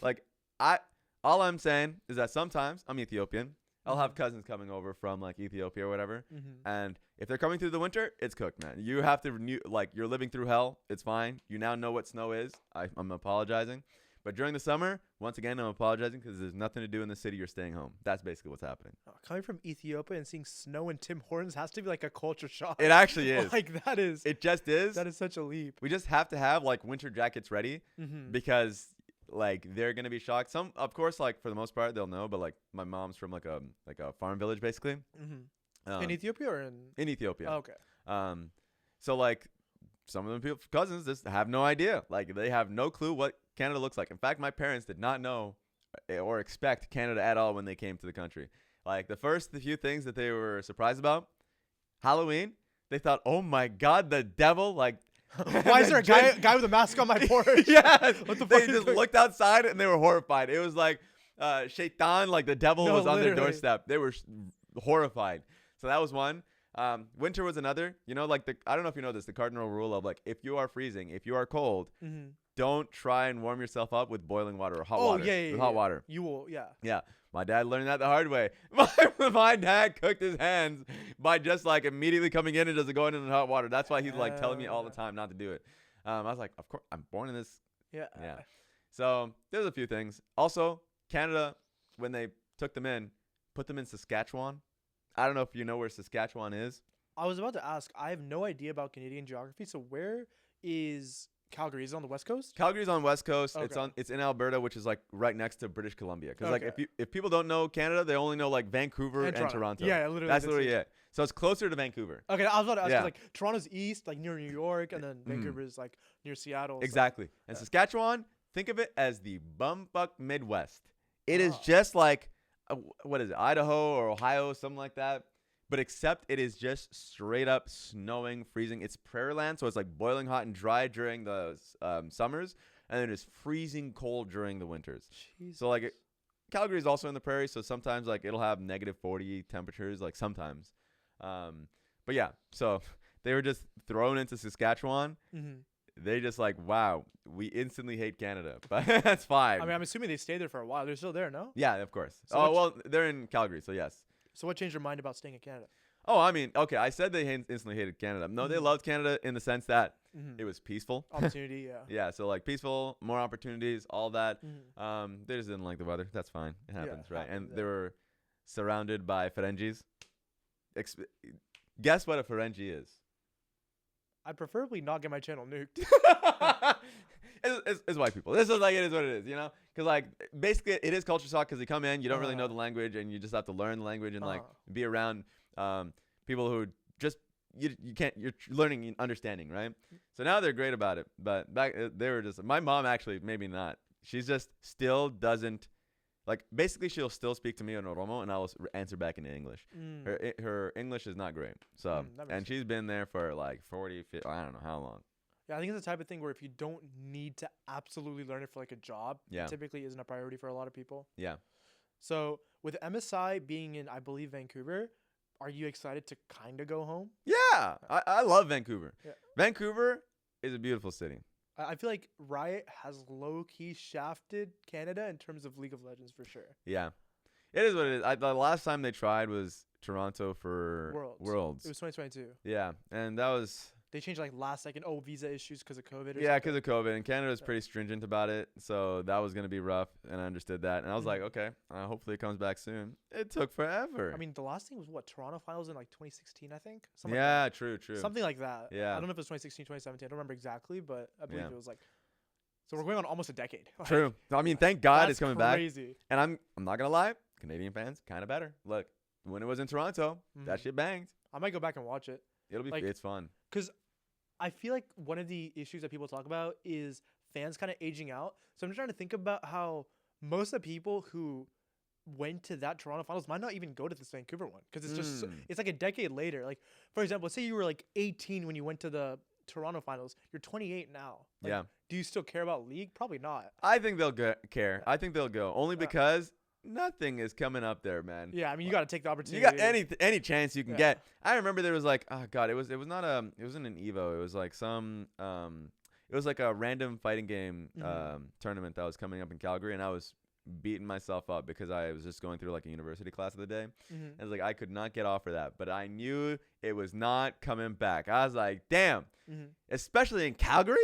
Like, all I'm saying is that sometimes I'm Ethiopian. I'll have cousins coming over from like Ethiopia or whatever.
Mm-hmm.
And if they're coming through the winter, it's cooked, man. You have to renew, like, you're living through hell. It's fine. You now know what snow is. I'm apologizing. But during the summer, once again, I'm apologizing because there's nothing to do in the city. You're staying home. That's basically what's happening.
Coming from Ethiopia and seeing snow in Tim Hortons has to be like a culture shock.
It actually is.
Like that is.
It just is.
That is such a leap.
We just have to have like winter jackets ready
Mm-hmm.
because like they're gonna be shocked. Some, of course, like for the most part, they'll know. But like my mom's from like a farm village, basically.
Mm-hmm. In Ethiopia or in
Ethiopia.
Oh, okay.
So like some of the cousins just have no idea. Like they have no clue what Canada looks like. In fact, my parents did not know or expect Canada at all when they came to the country. Like the few things that they were surprised about, Halloween, they thought, oh my God, the devil, like.
Why is there a guy with a mask on my porch?
Yeah.
What the
They
fuck
just looked outside and they were horrified. It was like Shaitan, like the devil
No,
was on their
literally.
doorstep. They were horrified. So that was one. Winter was another. You know, like I don't know if you know this, the cardinal rule of like if you are freezing, if you are cold,
Mm-hmm.
don't try and warm yourself up with boiling water or hot water.
Yeah.
With hot water.
You will, yeah.
Yeah. My dad learned that the hard way. My dad cooked his hands by just like immediately coming in and just going in hot water. That's why he's like telling me all the time not to do it. I was like, of course, I'm born in this.
Yeah.
Yeah. So there's a few things. Also, Canada, when they took them in, put them in Saskatchewan. I don't know if you know where Saskatchewan is.
I was about to ask. I have no idea about Canadian geography. So where is Calgary? Is it on the west coast?
Calgary's on West Coast.
Okay.
It's in Alberta, which is like right next to British Columbia. Because like
Okay.
if people don't know Canada, they only know like Vancouver and Toronto.
Yeah, literally.
That's literally it. So it's closer to Vancouver.
Okay, I was about to ask.
Yeah.
Like Toronto's east, like near New York, and then Vancouver is like near Seattle. so-
Exactly. And
Yeah.
Saskatchewan, think of it as the bumfuck Midwest. It is
Oh.
just like what is it, Idaho or Ohio, something like that. But except it is just straight up snowing, freezing. It's prairie land, so it's like boiling hot and dry during the summers, and then it's freezing cold during the winters.
Jesus.
So like Calgary is also in the prairie, so sometimes like it'll have -40 temperatures, like sometimes. But yeah, so they were just thrown into Saskatchewan.
Mm-hmm.
They just like, wow, we instantly hate Canada, but that's fine.
I mean, I'm assuming they stayed there for a while. They're still there, no?
Yeah, of course.
So
Oh
what-
well, they're in Calgary, so yes.
So what changed your mind about staying in Canada?
Oh, I mean, okay, I said they instantly hated Canada. No, they
Mhm.
loved Canada in the sense that
Mm-hmm.
it was peaceful.
Opportunity, yeah.
Yeah, so like peaceful, more opportunities, all that.
Mhm.
They just didn't like the weather. That's fine. It happens, right?
happens,
And they were surrounded by Ferengis. Guess what a Ferengi is?
I'd preferably not get my channel nuked.
It's white people. This is like, it is what it is, you know? Because like basically it is culture shock because you come in, you don't really know the language, and you just have to learn the language and like be around people who just you're learning and understanding, right? So now they're great about it, but back they were just, my mom actually, maybe not. She's just still doesn't, like, basically she'll still speak to me in Oromo and I'll answer back in English.
Mm.
Her English is not great. So
That makes
and she's been there for like 40, 50, I don't know how long.
Yeah, I think it's the type of thing where if you don't need to absolutely learn it for like a job,
Yeah.
it typically isn't a priority for a lot of people.
Yeah.
So with MSI being in, I believe, Vancouver, are you excited to kind of go home?
Yeah, I love Vancouver.
Yeah.
Vancouver is a beautiful city.
I feel like Riot has low-key shafted Canada in terms of League of Legends for sure.
Yeah, it is what it is. The last time they tried was Toronto for Worlds.
It was 2022.
Yeah, and that was
They changed like last second. Oh, visa issues because of COVID. Or
yeah,
something.
because of COVID, and Canada's pretty stringent about it, so that was gonna be rough, and I understood that, and I was like, okay, hopefully it comes back soon. It took forever.
I mean, the last thing was what, Toronto finals in like 2016, I think. Something
yeah,
like
true.
that. Something like that.
Yeah.
I don't know if it was 2016, 2017. I don't remember exactly, but I believe
Yeah.
it was like. So we're going on almost a decade. Like,
True. I mean, thank God it's
that's
coming back.
crazy.
And I'm not gonna lie, Canadian fans kind of better. Look, when it was in Toronto, that
Mhm.
shit banged.
I might go back and watch it
It'll be
Like-
it's fun.
because I feel like one of the issues that people talk about is fans kind of aging out. So I'm trying to think about how most of the people who went to that Toronto finals might not even go to this Vancouver one because it's just it's like a decade later. Like, for example, let's say you were like 18 when you went to the Toronto finals. You're 28 now. Like,
Yeah.
Do you still care about league? Probably not.
I think they'll care. I think they'll go only because nothing is coming up there, man.
Yeah, I mean, you got to take the opportunity.
You got any chance you can get. I remember there was like, oh god, it wasn't an Evo. It was like it was like a random fighting game tournament that was coming up in Calgary, and I was beating myself up because I was just going through like a university class of the day. And it's like I could not get off for that, but I knew it was not coming back. I was like, damn, especially in Calgary.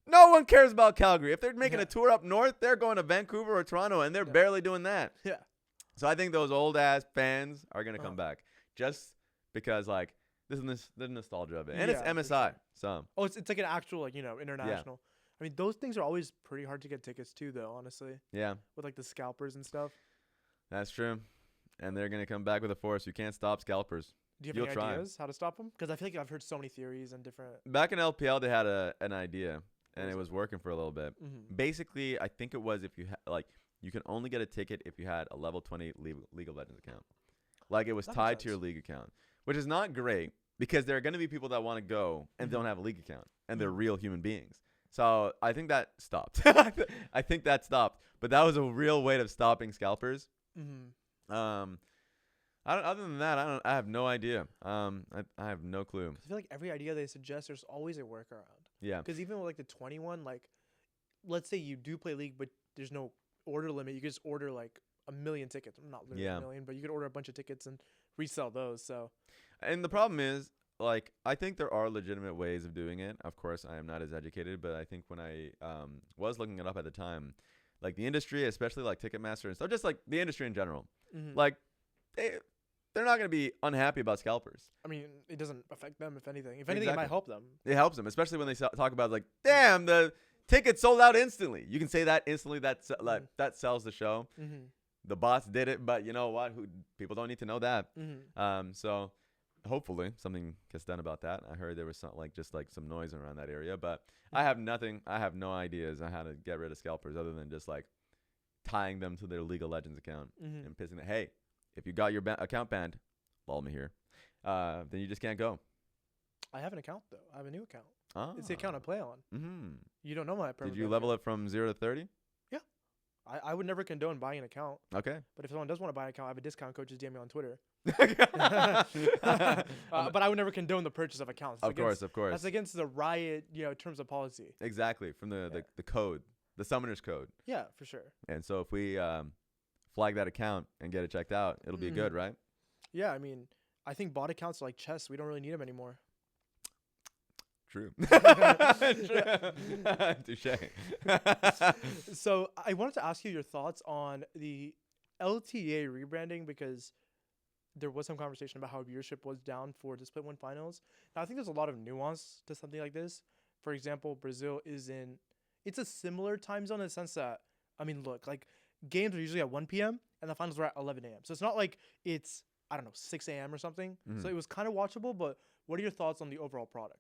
No one cares about Calgary. If they're making a tour up north, they're going to Vancouver or Toronto, and they're barely doing that. Yeah. So I think those old ass fans are gonna come back just because like this is the nostalgia of it, and it's MSI. Sure. So
it's like an actual like international. I mean, those things are always pretty hard to get tickets to, though, honestly. Yeah. With, like, the scalpers and stuff.
That's true. And they're going to come back with a force. You can't stop scalpers.
Do you have any ideas how to stop them? Because I feel like I've heard so many theories and different...
Back in LPL, they had an idea, and it was working for a little bit. Basically, I think it was if you you can only get a ticket if you had a level 20 League of Legends account. Like, it was tied to your league account, which is not great because there are going to be people that want to go and don't have a league account, and they're real human beings. So I think that stopped. I think that stopped, but that was a real way of stopping scalpers. Other than that, I have no idea. I have no clue.
I feel like every idea they suggest, there's always a workaround.
Yeah.
Because even with like the 21, like, let's say you do play league, but there's no order limit. You can just order like a million tickets. Not literally a million, but you could order a bunch of tickets and resell those. So.
And the problem is, like, I think there are legitimate ways of doing it. Of course, I am not as educated, but I think when I was looking it up at the time, like the industry, especially like Ticketmaster and stuff, just like the industry in general, like they're not going to be unhappy about scalpers.
I mean, it doesn't affect them, if anything. If anything, it might help them.
It helps them, especially when they talk about like, damn, the ticket sold out instantly. You can say that instantly. That sells the show. The bots did it, but you know what? People don't need to know that. So. Hopefully something gets done about that. I heard there was some some noise around that area, but I have no ideas on how to get rid of scalpers other than just like tying them to their League of Legends account and pissing them. Hey, if you got your account banned, follow me here. Then you just can't go.
I have an account though. I have a new account. It's the account I play on. You don't know my.
Did you level it from 0 to 30?
Yeah. I would never condone buying an account.
Okay.
But if someone does want to buy an account, I have a discount code. Just DM me on Twitter. But I would never condone the purchase of accounts.
Of course.
That's against the Riot, terms of policy.
Exactly. From the code, the summoner's code.
Yeah, for sure.
And so if we flag that account and get it checked out, it'll be good, right?
Yeah, I mean, I think bot accounts are like chess. We don't really need them anymore.
True. Touche.
So I wanted to ask you your thoughts on the LTA rebranding because there was some conversation about how viewership was down for the Split 1 finals. Now, I think there's a lot of nuance to something like this. For example, Brazil it's a similar time zone in the sense that, I mean, look, like games are usually at 1 p.m. and the finals were at 11 a.m. So it's not like it's, 6 a.m. or something. So it was kind of watchable, but what are your thoughts on the overall product?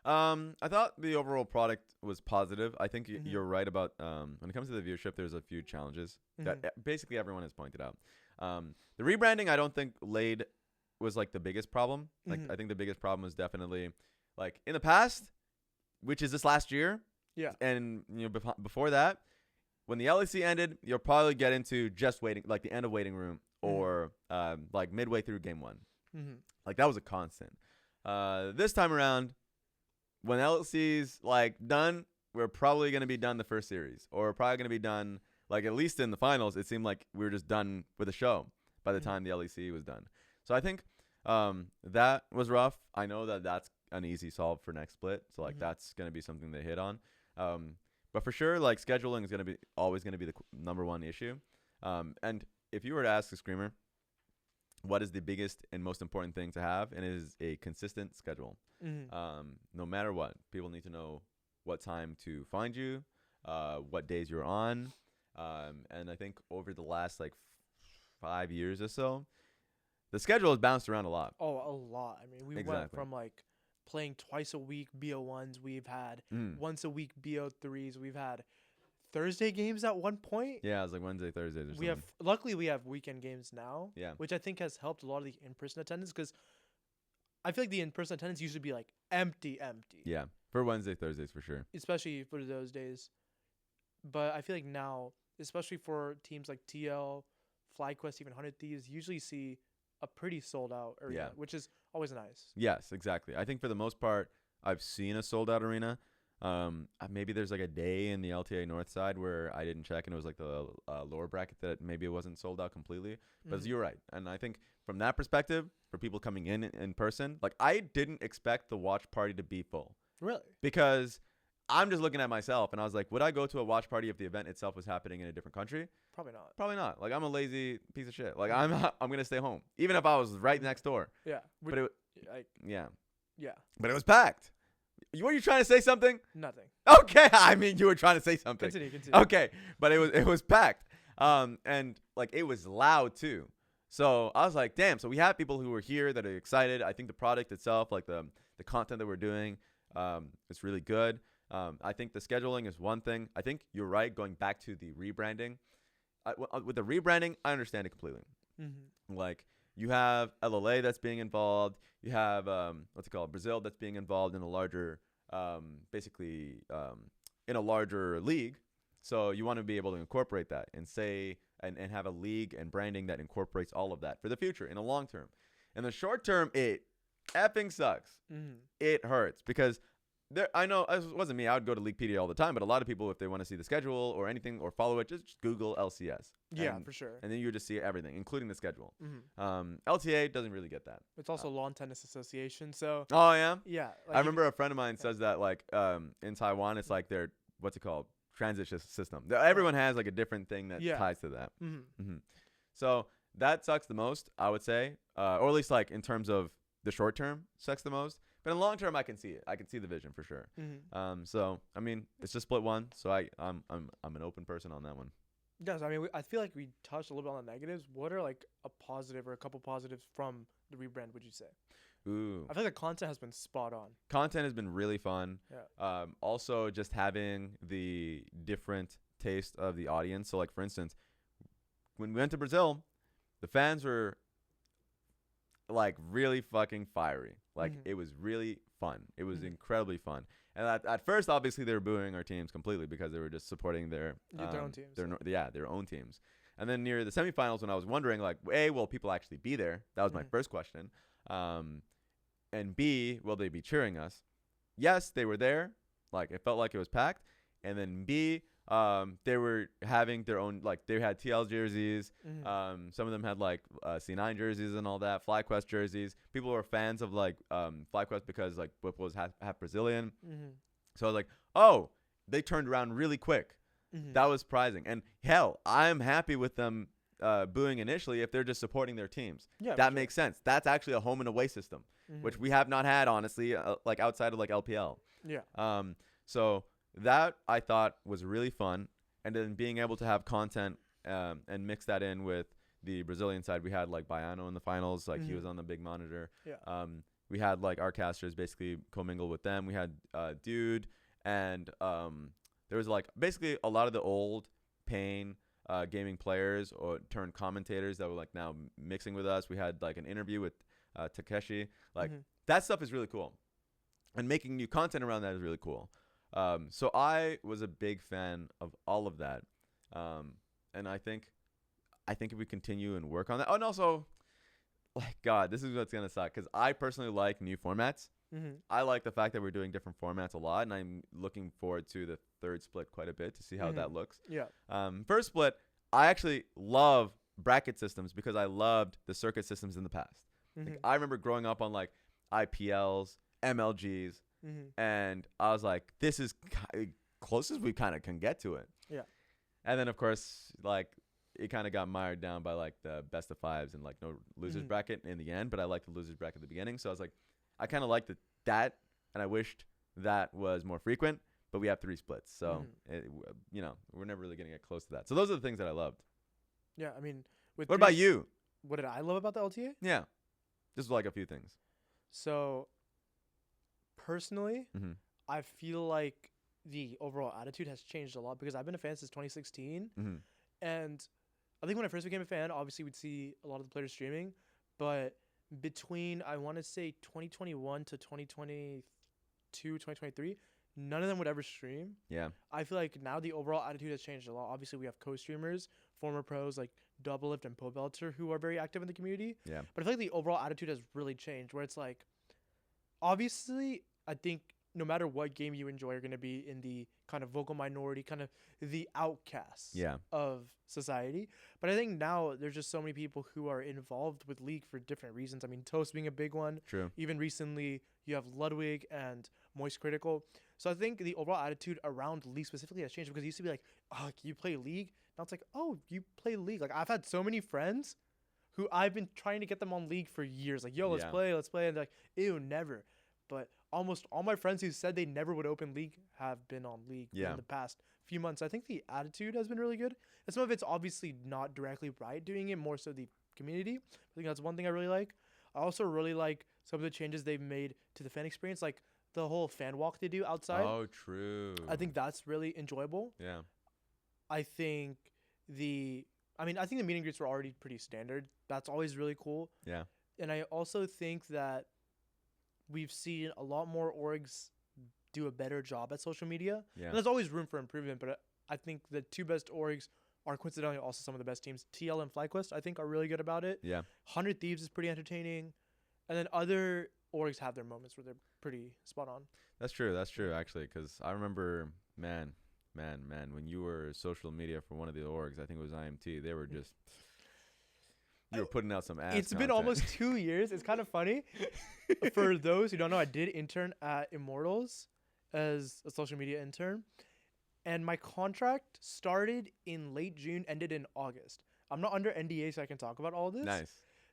I thought the overall product was positive. I think you're right about when it comes to the viewership, there's a few challenges that basically everyone has pointed out. The rebranding, I don't think was like the biggest problem. Like I think the biggest problem was definitely like in the past, which is this last year. Yeah. And before that, when the LEC ended, you'll probably get into just waiting, like the end of waiting room or like midway through game 1. Like that was a constant. This time around, when LEC's like done, we're probably going to be done the first series, or probably going to be done like at least in the finals. It seemed like we were just done with the show by the time the LEC was done. So I think that was rough. I know that that's an easy solve for next split, so like that's going to be something they hit on. But for sure, like scheduling is going to be always going to be the number one issue. And if you were to ask a screamer, what is the biggest and most important thing to have, and it is a consistent schedule. No matter what, people need to know what time to find you, what days you're on. And I think over the last like 5 years or so, the schedule has bounced around a lot.
Oh, a lot. I mean, we went from like playing twice a week BO1s. We've had
Mm.
once a week BO3s. We've had Thursday games at one point.
Yeah, it was like Wednesday, Thursdays or something.
We have luckily we have weekend games now.
Yeah.
Which I think has helped a lot of the in-person attendance because I feel like the in-person attendance used to be like empty.
Yeah, for Wednesday, Thursdays for sure.
Especially for those days. But I feel like now, especially for teams like TL, FlyQuest, even 100 Thieves, usually see a pretty sold out arena,
Yeah.
which is always nice.
Yes, exactly. I think for the most part, I've seen a sold out arena. Maybe there's like a day in the LTA North side where I didn't check and it was like the lower bracket that maybe it wasn't sold out completely. But
Mhm.
you're right. And I think from that perspective, for people coming in person, like I didn't expect the watch party to be full
Really?
because I'm just looking at myself and I was like, would I go to a watch party if the event itself was happening in a different country?
Probably not.
Probably not. Like I'm a lazy piece of shit. Like I'm going to stay home even if I was right next door.
Yeah.
But it
Yeah.
but it was packed. Were you trying to say something?
Nothing.
Okay, I mean you were trying to say something.
Continue.
Okay, but it was packed. And like it was loud too. So I was like, damn. So we have people who are here that are excited. I think the product itself, like the content that we're doing, is really good. I think the scheduling is one thing. I think you're right. Going back to the rebranding, with the rebranding, I understand it completely.
Mm-hmm.
Like you have LLA that's being involved. You have what's it called, Brazil that's being involved in a larger, in a larger league. So you want to be able to incorporate that and say and have a league and branding that incorporates all of that for the future in the long term. In the short term, it effing sucks.
Mm-hmm.
It hurts because I know it wasn't me. I would go to Leaguepedia all the time, but a lot of people, if they want to see the schedule or anything or follow it, just Google LCS.
Yeah, for sure.
And then you would just see everything, including the schedule.
Mm-hmm.
LTA doesn't really get that.
It's also Lawn Tennis Association, so
Oh yeah.
yeah.
I remember a friend of mine says that like in Taiwan, it's like their what's it called, transit system. Everyone has like a different thing that ties to that.
Mm-hmm.
So that sucks the most, I would say, or at least like in terms of the short term, sucks the most. But in the long term, I can see it. I can see the vision for sure.
Mm-hmm.
So I mean, it's just split one. So I'm an open person on that one.
Yes, I mean, I feel like we touched a little bit on the negatives. What are like a positive or a couple positives from the rebrand? Would you say?
Ooh.
I feel like the content has been spot on.
Content has been really fun.
Yeah.
Also, just having the different taste of the audience. So, like for instance, when we went to Brazil, the fans were like really fucking fiery. Like it was really fun. It was incredibly fun. And at first, obviously, they were booing our teams completely because they were just supporting their
own teams.
Their own teams. And then near the semifinals, when I was wondering, like, A, will people actually be there? That was my first question. And B, will they be cheering us? Yes, they were there. Like, it felt like it was packed. And then B, they were having their own, like, they had TL jerseys. Some of them had, like, C9 jerseys and all that, FlyQuest jerseys. People were fans of, like, FlyQuest because, like, Whip was half Brazilian. So I was like, oh, they turned around really quick. That was surprising. And, hell, I'm happy with them booing initially if they're just supporting their teams. Yeah, that makes sense. That's actually a home and away system, which we have not had, honestly, like, outside of, like, LPL.
Yeah.
So that I thought was really fun. And then being able to have content and mix that in with the Brazilian side. We had like Baiano in the finals. Like he was on the big monitor.
Yeah.
We had like our casters basically commingle with them. We had Dude and there was like basically a lot of the old Pain gaming players or turned commentators that were like now mixing with us. We had like an interview with Takeshi. Like that stuff is really cool. And making new content around that is really cool. So I was a big fan of all of that. And I think if we continue and work on that. Oh, and also, like, God, this is what's going to suck. Because I personally like new formats. I like the fact that we're doing different formats a lot. And I'm looking forward to the third split quite a bit to see how that looks.
Yeah.
First split, I actually love bracket systems because I loved the circuit systems in the past. Like, I remember growing up on, like, IPLs, MLGs. And I was like, this is close as we kind of can get to it.
Yeah.
And then, of course, like, it kind of got mired down by, like, the best of fives and, like, no losers bracket in the end. But I liked the losers bracket at the beginning. So I was like, I kind of liked that. And I wished that was more frequent. But we have 3 splits. So, you know, we're never really going to get close to that. So those are the things that I loved.
Yeah, I mean.
What about you?
What did I love about the LTA?
Yeah. Just like a few things.
So personally,
Mm-hmm.
I feel like the overall attitude has changed a lot because I've been a fan since 2016.
Mm-hmm.
And I think when I first became a fan, obviously we'd see a lot of the players streaming. But between, I want to say, 2021 to 2022, 2023, none of them would ever stream.
Yeah.
I feel like now the overall attitude has changed a lot. Obviously, we have co-streamers, former pros like Doublelift and Pobelter who are very active in the community.
Yeah.
But I feel like the overall attitude has really changed where it's like, obviously, I think no matter what game you enjoy, you're going to be in the kind of vocal minority, kind of the outcasts
Yeah.
of society. But I think now there's just so many people who are involved with League for different reasons. I mean, Toast being a big one.
True.
Even recently, you have Ludwig and Moist Critical. So I think the overall attitude around League specifically has changed because it used to be like, oh, you play League? Now it's like, oh, you play League. Like, I've had so many friends who I've been trying to get them on League for years. Like, yo, let's
Yeah.
play. And they're like, ew, never. But almost all my friends who said they never would open League have been on League
Yeah.
in the past few months. I think the attitude has been really good. And some of it's obviously not directly Riot doing it, more so the community. I think that's one thing I really like. I also really like some of the changes they've made to the fan experience, like the whole fan walk they do outside.
Oh, true.
I think that's really enjoyable.
Yeah.
I think the meet and greets were already pretty standard. That's always really cool.
Yeah.
And I also think that we've seen a lot more orgs do a better job at social media.
Yeah.
And there's always room for improvement, but I think the two best orgs are coincidentally also some of the best teams. TL and FlyQuest, I think, are really good about it.
Yeah.
100 Thieves is pretty entertaining. And then other orgs have their moments where they're pretty spot on.
That's true, actually, because I remember, man, when you were social media for one of the orgs, I think it was IMT, they were just, you were putting out some ass
It's been
content.
almost 2 years. It's kind of funny. For those who don't know, I did intern at Immortals as a social media intern. And my contract started in late June, ended in August. I'm not under NDA, so I can talk about all this.
Nice.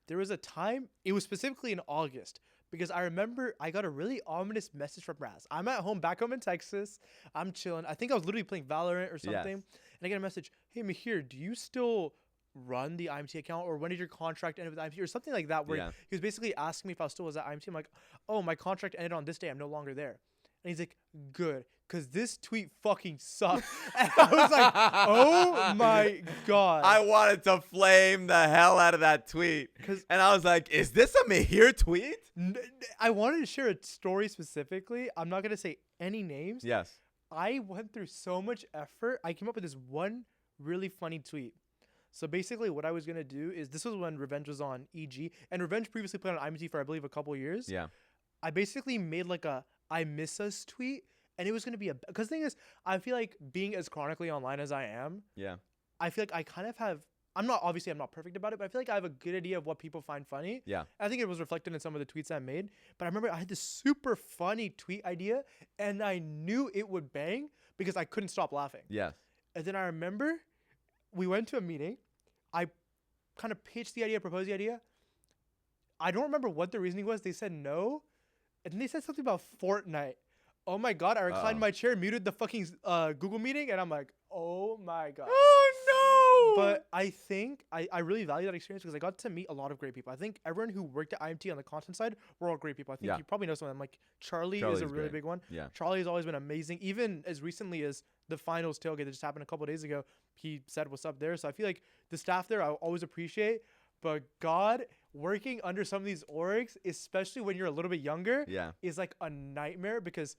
There was a time, it was specifically in August, because I remember I got a really ominous message from Raz. I'm at home, back home in Texas. I'm chilling. I think I was literally playing Valorant or something.
Yes.
And I get a message, hey, Mahir, do you still run the IMT account, or when did your contract end with IMT, or something like that, where
Yeah.
he was basically asking me if I still was at IMT. I'm like, oh, my contract ended on this day. I'm no longer there. And he's like, good, because this tweet fucking sucked. And I was like, oh my God.
I wanted to flame the hell out of that tweet. And I was like, is this a Mahir tweet?
I wanted to share a story specifically. I'm not going to say any names.
Yes.
I went through so much effort. I came up with this one really funny tweet. So basically what I was going to do is, this was when Revenge was on EG. And Revenge previously played on IMT for, I believe, a couple years.
Yeah.
I basically made like a I miss us tweet. And it was going to be because the thing is, I feel like being as chronically online as I am,
Yeah.
I feel like I kind of have, I'm not perfect about it, but I feel like I have a good idea of what people find funny.
Yeah.
I think it was reflected in some of the tweets I made. But I remember I had this super funny tweet idea, and I knew it would bang because I couldn't stop laughing.
Yes.
And then I remember we went to a meeting. I kind of pitched the idea, proposed the idea. I don't remember what the reasoning was. They said no. And then they said something about Fortnite. Oh my God, I reclined my chair, muted the fucking Google meeting, and I'm like, oh my God.
Oh, no.
But I think I really value that experience because I got to meet a lot of great people. I think everyone who worked at IMT on the content side were all great people. I think you probably know some of them. Like Charlie's is a really big one.
Yeah.
Charlie has always been amazing. Even as recently as the finals tailgate that just happened a couple of days ago, he said what's up there. So I feel like the staff there I always appreciate. But God, working under some of these orgs, especially when you're a little bit younger, is like a nightmare because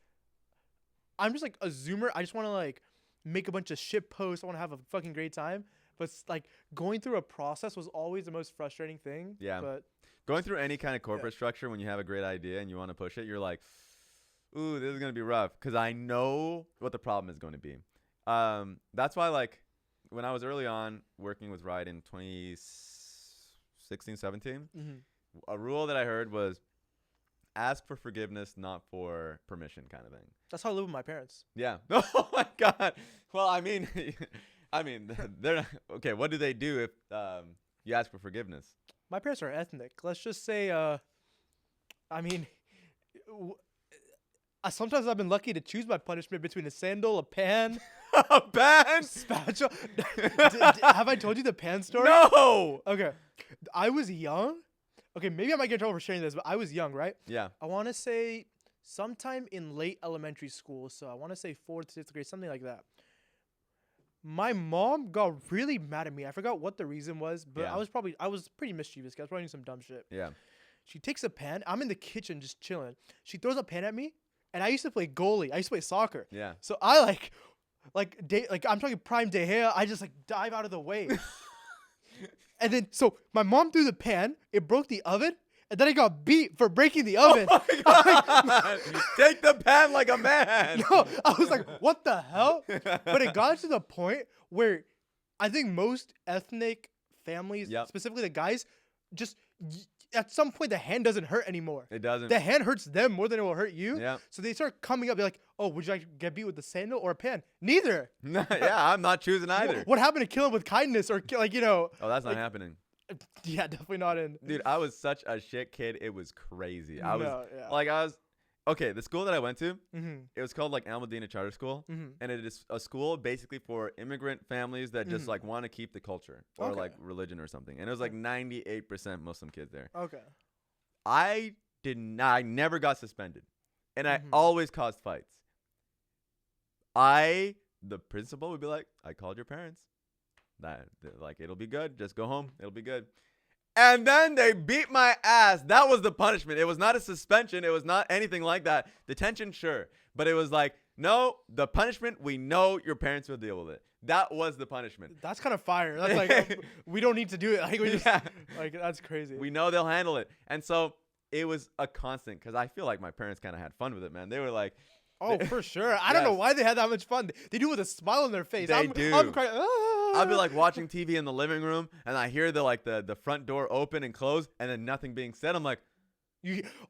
I'm just like a zoomer. I just want to like make a bunch of shit posts. I want to have a fucking great time. But like going through a process was always the most frustrating thing.
Yeah.
But
going through any kind of corporate structure when you have a great idea and you want to push it, you're like, ooh, this is going to be rough because I know what the problem is going to be. That's why, like, when I was early on working with Riot in 2016, 17, a rule that I heard was ask for forgiveness, not for permission, kind of thing.
That's how I live with my parents.
Yeah. Oh my God. Well, I mean, they're not, okay. What do they do if you ask for forgiveness?
My parents are ethnic. Let's just say, sometimes I've been lucky to choose my punishment between a sandal, a pan,
a pan,
spatula. Have I told you the pan story?
No.
Okay. I was young. Okay, maybe I might get in trouble for sharing this, but I was young, right?
Yeah.
I want to say sometime in late elementary school. So I want to say 4th, 6th grade, something like that. My mom got really mad at me. I forgot what the reason was, but
Yeah.
I was pretty mischievous. 'Cause I was probably doing some dumb shit.
Yeah.
She takes a pen. I'm in the kitchen just chilling. She throws a pen at me, and I used to play goalie. I used to play soccer.
Yeah.
So I like I'm talking prime De Gea. I just like dive out of the way. And then so my mom threw the pan. It broke the oven, and then I got beat for breaking the oven.
Oh my God. Take the pan like a man.
No, I was like, what the hell? But it got to the point where I think most ethnic families,
Yep.
specifically the guys, just at some point the hand doesn't hurt anymore.
It doesn't.
The hand hurts them more than it will hurt you.
Yeah.
So they start coming up, they're like, oh, would you like to get beat with a sandal or a pan? Neither.
Yeah, I'm not choosing either.
What happened to kill him with kindness or like,
Oh, that's
like-
not happening.
yeah, definitely not in.
Dude, I was such a shit kid. It was crazy. I was
yeah.
okay. The school that I went to,
Mm-hmm.
it was called like Almadina Charter School,
Mm-hmm.
and it is a school basically for immigrant families that just
Mhm.
like want to keep the culture or
Okay.
like religion or something. And it was like 98% Muslim kids there.
Okay.
I never got suspended, and I
Mhm.
always caused fights. The principal would be like, I called your parents. Like, it'll be good. Just go home. It'll be good. And then they beat my ass. That was the punishment. It was not a suspension. It was not anything like that. Detention, sure. But it was like, no, the punishment, we know your parents will deal with it. That was the punishment.
That's kind of fire. That's like, we don't need to do it. Like, we just,
Yeah.
like, that's crazy.
We know they'll handle it. And so it was a constant because I feel like my parents kind of had fun with it, man. They were like,
Oh, for sure. I don't know
Yes.
why they had that much fun. They do it with a smile on their face.
They
I'm
do.
crying.
I'll be like watching TV in the living room and I hear the front door open and close and then nothing being said. I'm like,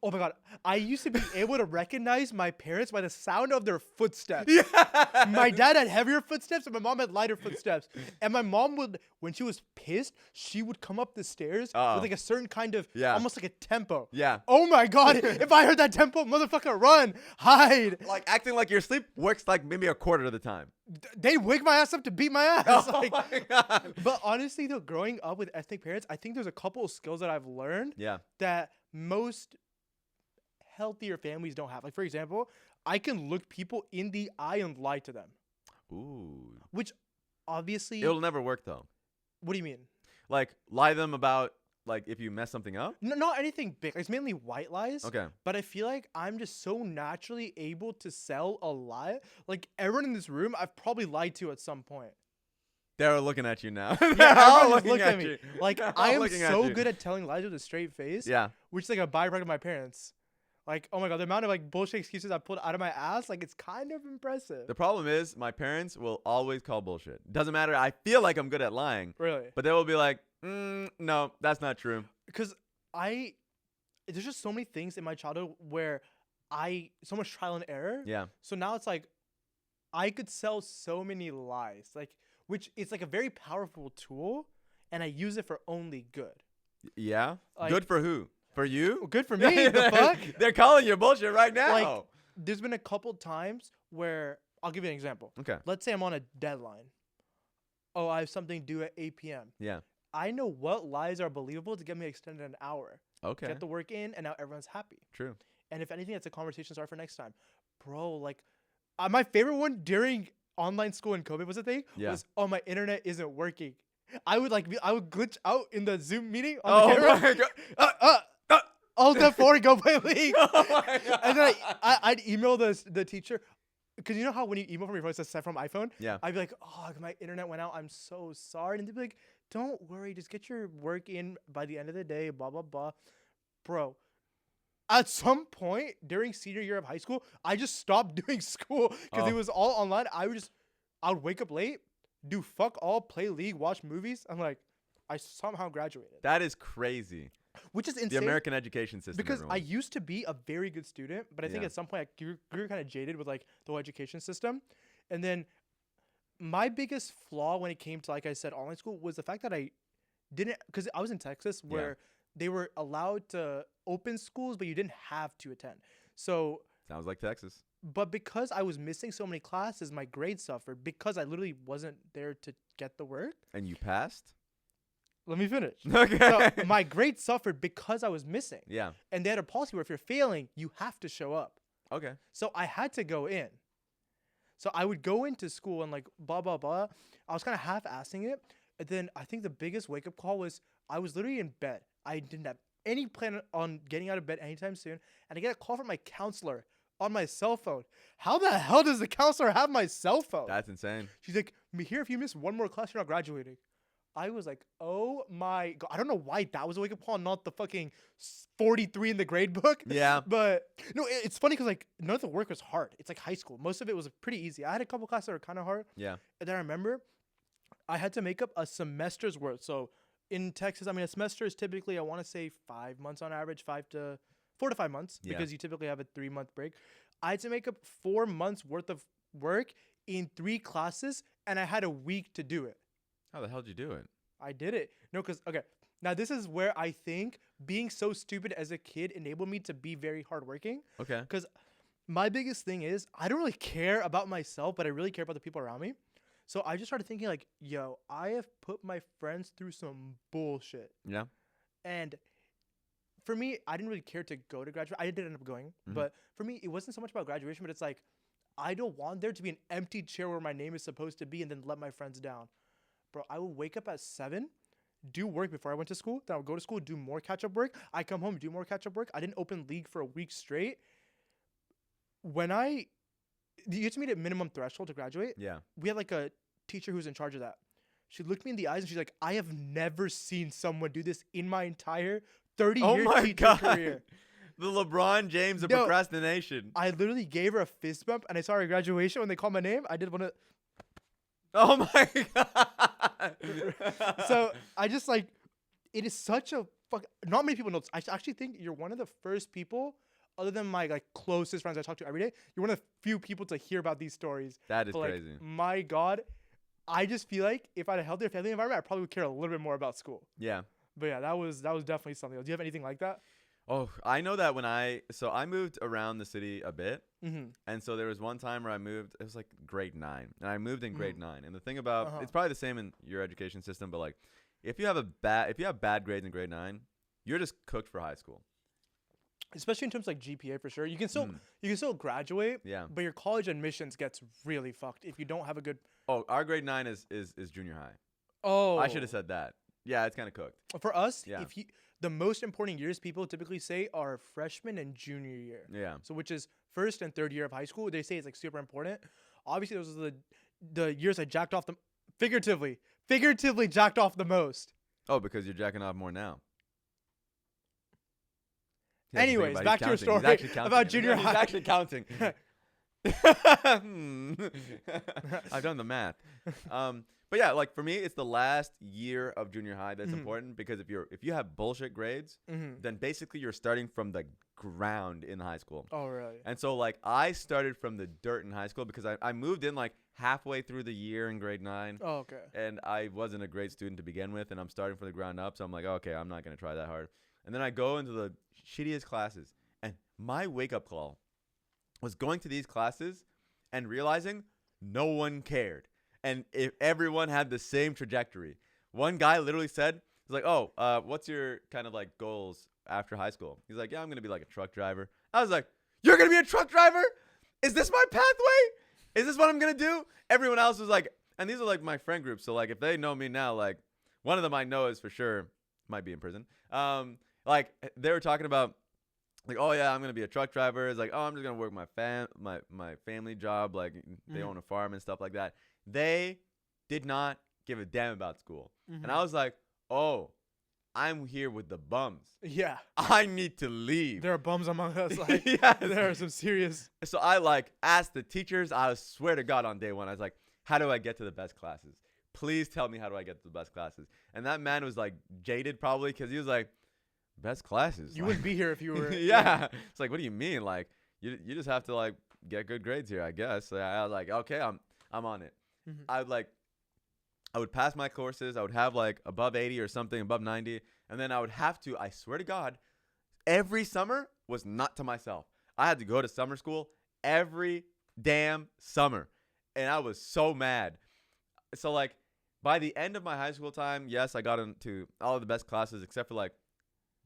Oh my God. I used to be able to recognize my parents by the sound of their footsteps.
yeah.
My dad had heavier footsteps and my mom had lighter footsteps. And my mom would, when she was pissed, she would come up the stairs
Uh-oh.
with like a certain kind of,
Yeah.
almost like a tempo.
Yeah.
Oh my God. If I heard that tempo, motherfucker, run, hide.
Like acting like you're asleep works like maybe a quarter of the time.
They wake my ass up to beat my ass.
Oh
Like,
my God.
but honestly, though, growing up with ethnic parents, I think there's a couple of skills that I've learned
Yeah.
that most healthier families don't have. Like, for example, I can look people in the eye and lie to them,
Ooh.
which obviously,
It'll never work though.
what do you mean?
Like lie them about like if you mess something up.
No, not anything big. It's mainly white lies.
Okay.
But I feel like I'm just so naturally able to sell a lie. Like, everyone in this room, I've probably lied to at some point.
They're looking at you now.
Yeah,
They're all
everyone just
looking
looked
at
at me.
you.
Like,
They're
I
all
am
looking at
so
you.
good at telling lies with a straight face.
Yeah.
Which is like a byproduct of my parents. Like, oh my God, the amount of like bullshit excuses I pulled out of my ass, like, it's kind of impressive.
The problem is my parents will always call bullshit. Doesn't matter. I feel like I'm good at lying,
Really?
but they will be like, no, that's not true.
Because there's just so many things in my childhood where so much trial and error.
Yeah.
So now it's like, I could sell so many lies, like, which it's like a very powerful tool, and I use it for only good.
Yeah.
Like-
Good for who? For you?
Well, good for me. The fuck?
They're calling you bullshit right now.
Like, there's been a couple times where I'll give you an example.
Okay.
Let's say I'm on a deadline. Oh, I have something due at 8 p.m.
Yeah.
I know what lies are believable to get me extended an hour.
Okay.
Get the work in, and now everyone's happy.
True.
And if anything, that's a conversation start for next time. Bro, like, my favorite one during online school and COVID was a thing was, oh, my internet isn't working. I would glitch out in the Zoom meeting on the camera.
My God.
ALT+F4, go play League.
Oh my God.
And then I'd email the teacher. Because you know how when you email from your phone, it says sent from iPhone?
Yeah.
I'd be like, oh, my internet went out. I'm so sorry. And they'd be like, don't worry. Just get your work in by the end of the day, blah, blah, blah. Bro, at some point during senior year of high school, I just stopped doing school because it was all online. I would wake up late, do fuck all, play League, watch movies. I'm like, I somehow graduated.
That is crazy.
Which is insane.
The American education system.
Because
everyone.
I used to be a very good student, but I think
Yeah.
at some point I grew kind of jaded with like the whole education system. And then my biggest flaw when it came to, like I said, online school was the fact that I didn't, because I was in Texas where they were allowed to open schools, but you didn't have to attend. So,
Sounds like Texas.
but because I was missing so many classes, my grades suffered because I literally wasn't there to get the work.
And you passed?
Let me finish.
Okay.
So my grades suffered because I was missing.
Yeah.
And they had a policy where if you're failing, you have to show up.
Okay.
So I had to go in. So I would go into school and like blah, blah, blah. I was kind of half-assing it. And then I think the biggest wake-up call was I was literally in bed. I didn't have any plan on getting out of bed anytime soon. And I get a call from my counselor on my cell phone. How the hell does the counselor have my cell phone?
That's insane.
She's like, here, if you miss one more class, you're not graduating. I was like, oh my God. I don't know why that was a wake-up call, not the fucking 43 in the grade book.
Yeah.
But no, it's funny because like none of the work was hard. It's like high school. Most of it was pretty easy. I had a couple classes that were kind of hard.
Yeah.
And then I remember I had to make up a semester's worth. So in Texas, I mean, a semester is typically, I want to say 5 months on average, 4 to 5 months,
Yeah.
because you typically have a 3-month break. I had to make up 4 months worth of work in 3 classes, and I had a week to do it.
How the hell did you do it?
I did it. No, because, okay, now this is where I think being so stupid as a kid enabled me to be very hardworking.
Okay.
Because my biggest thing is I don't really care about myself, but I really care about the people around me. So I just started thinking like, yo, I have put my friends through some bullshit.
Yeah.
And for me, I didn't really care to go to graduate. I did end up going.
Mhm.
But for me, it wasn't so much about graduation, but it's like, I don't want there to be an empty chair where my name is supposed to be and then let my friends down. Bro, I would wake up at 7, do work before I went to school. Then I would go to school, do more catch-up work. I come home, do more catch-up work. I didn't open league for a week straight. You have to meet a minimum threshold to graduate.
Yeah.
We had like a teacher who was in charge of that. She looked me in the eyes and she's like, I have never seen someone do this in my entire 30-year
my
teaching
God.
career.
The LeBron James of
No.
procrastination.
I literally gave her a fist bump and I saw her at graduation when they called my name. I did one of
Oh my God.
so I just like, it is such a fuck. Not many people know this. I actually think you're one of the first people, other than my like closest friends I talk to every day. You're one of the few people to hear about these stories.
That is
But, like,
crazy.
my God, I just feel like if I had a healthier family environment, I probably would care a little bit more about school.
Yeah.
But yeah, that was definitely something. Do you have anything like that?
Oh, I know that when I moved around the city a bit.
Mm-hmm.
And so there was one time where I moved, it was like grade 9. And I moved in grade 9. And the thing about,
Uh-huh.
it's probably the same in your education system, but like if you have bad grades in grade 9, you're just cooked for high school.
Especially in terms of like GPA for sure. You can still graduate,
Yeah.
but your college admissions gets really fucked if you don't have a good.
Oh, our grade 9 is junior high.
Oh,
I should have said that. Yeah, it's kind of cooked.
For us,
Yeah.
the most important years people typically say are freshman and junior year.
Yeah.
So which is first and third year of high school. They say it's like super important. Obviously, those are the years I jacked off figuratively jacked off the most.
Oh, because you're jacking off more now.
Anyways, back to your story
about
about junior
He's
high.
actually counting. I've done the math. But yeah, like for me, it's the last year of junior high that's
Mhm.
important because if you have bullshit grades,
Mm-hmm.
then basically you're starting from the ground in high school.
Oh, really?
And so like I started from the dirt in high school because I moved in like halfway through the year in grade 9.
Oh, okay.
And I wasn't a great student to begin with, and I'm starting from the ground up. So I'm like, okay, I'm not going to try that hard. And then I go into the shittiest classes. And my wake-up call was going to these classes and realizing no one cared. And if everyone had the same trajectory. One guy literally said, he's like, oh, what's your kind of like goals after high school? He's like, yeah, I'm going to be like a truck driver. I was like, you're going to be a truck driver? Is this my pathway? Is this what I'm going to do? Everyone else was like, and these are like my friend groups. So like if they know me now, like one of them I know is for sure might be in prison. Like they were talking about like, oh yeah, I'm going to be a truck driver. It's like, oh, I'm just going to work my family job. Like they
Mhm.
own a farm and stuff like that. They did not give a damn about school.
Mhm.
And I was like, oh, I'm here with the bums.
Yeah,
I need to leave.
there are bums among us. Like,
Yes.
there are some serious.
So I like asked the teachers, I swear to God on day 1, I was like, how do I get to the best classes? Please tell me how do I get to the best classes? And that man was like jaded probably because he was like, best classes?
You
Like-
wouldn't be here if you were.
yeah. It's like, what do you mean? Like, you just have to like get good grades here, I guess. So I was like, okay, I'm on it.
Mhm.
I would pass my courses. I would have like above 80 or something, above 90. And then I would have to, I swear to God, every summer was not to myself. I had to go to summer school every damn summer. And I was so mad. So like by the end of my high school time, yes, I got into all of the best classes except for like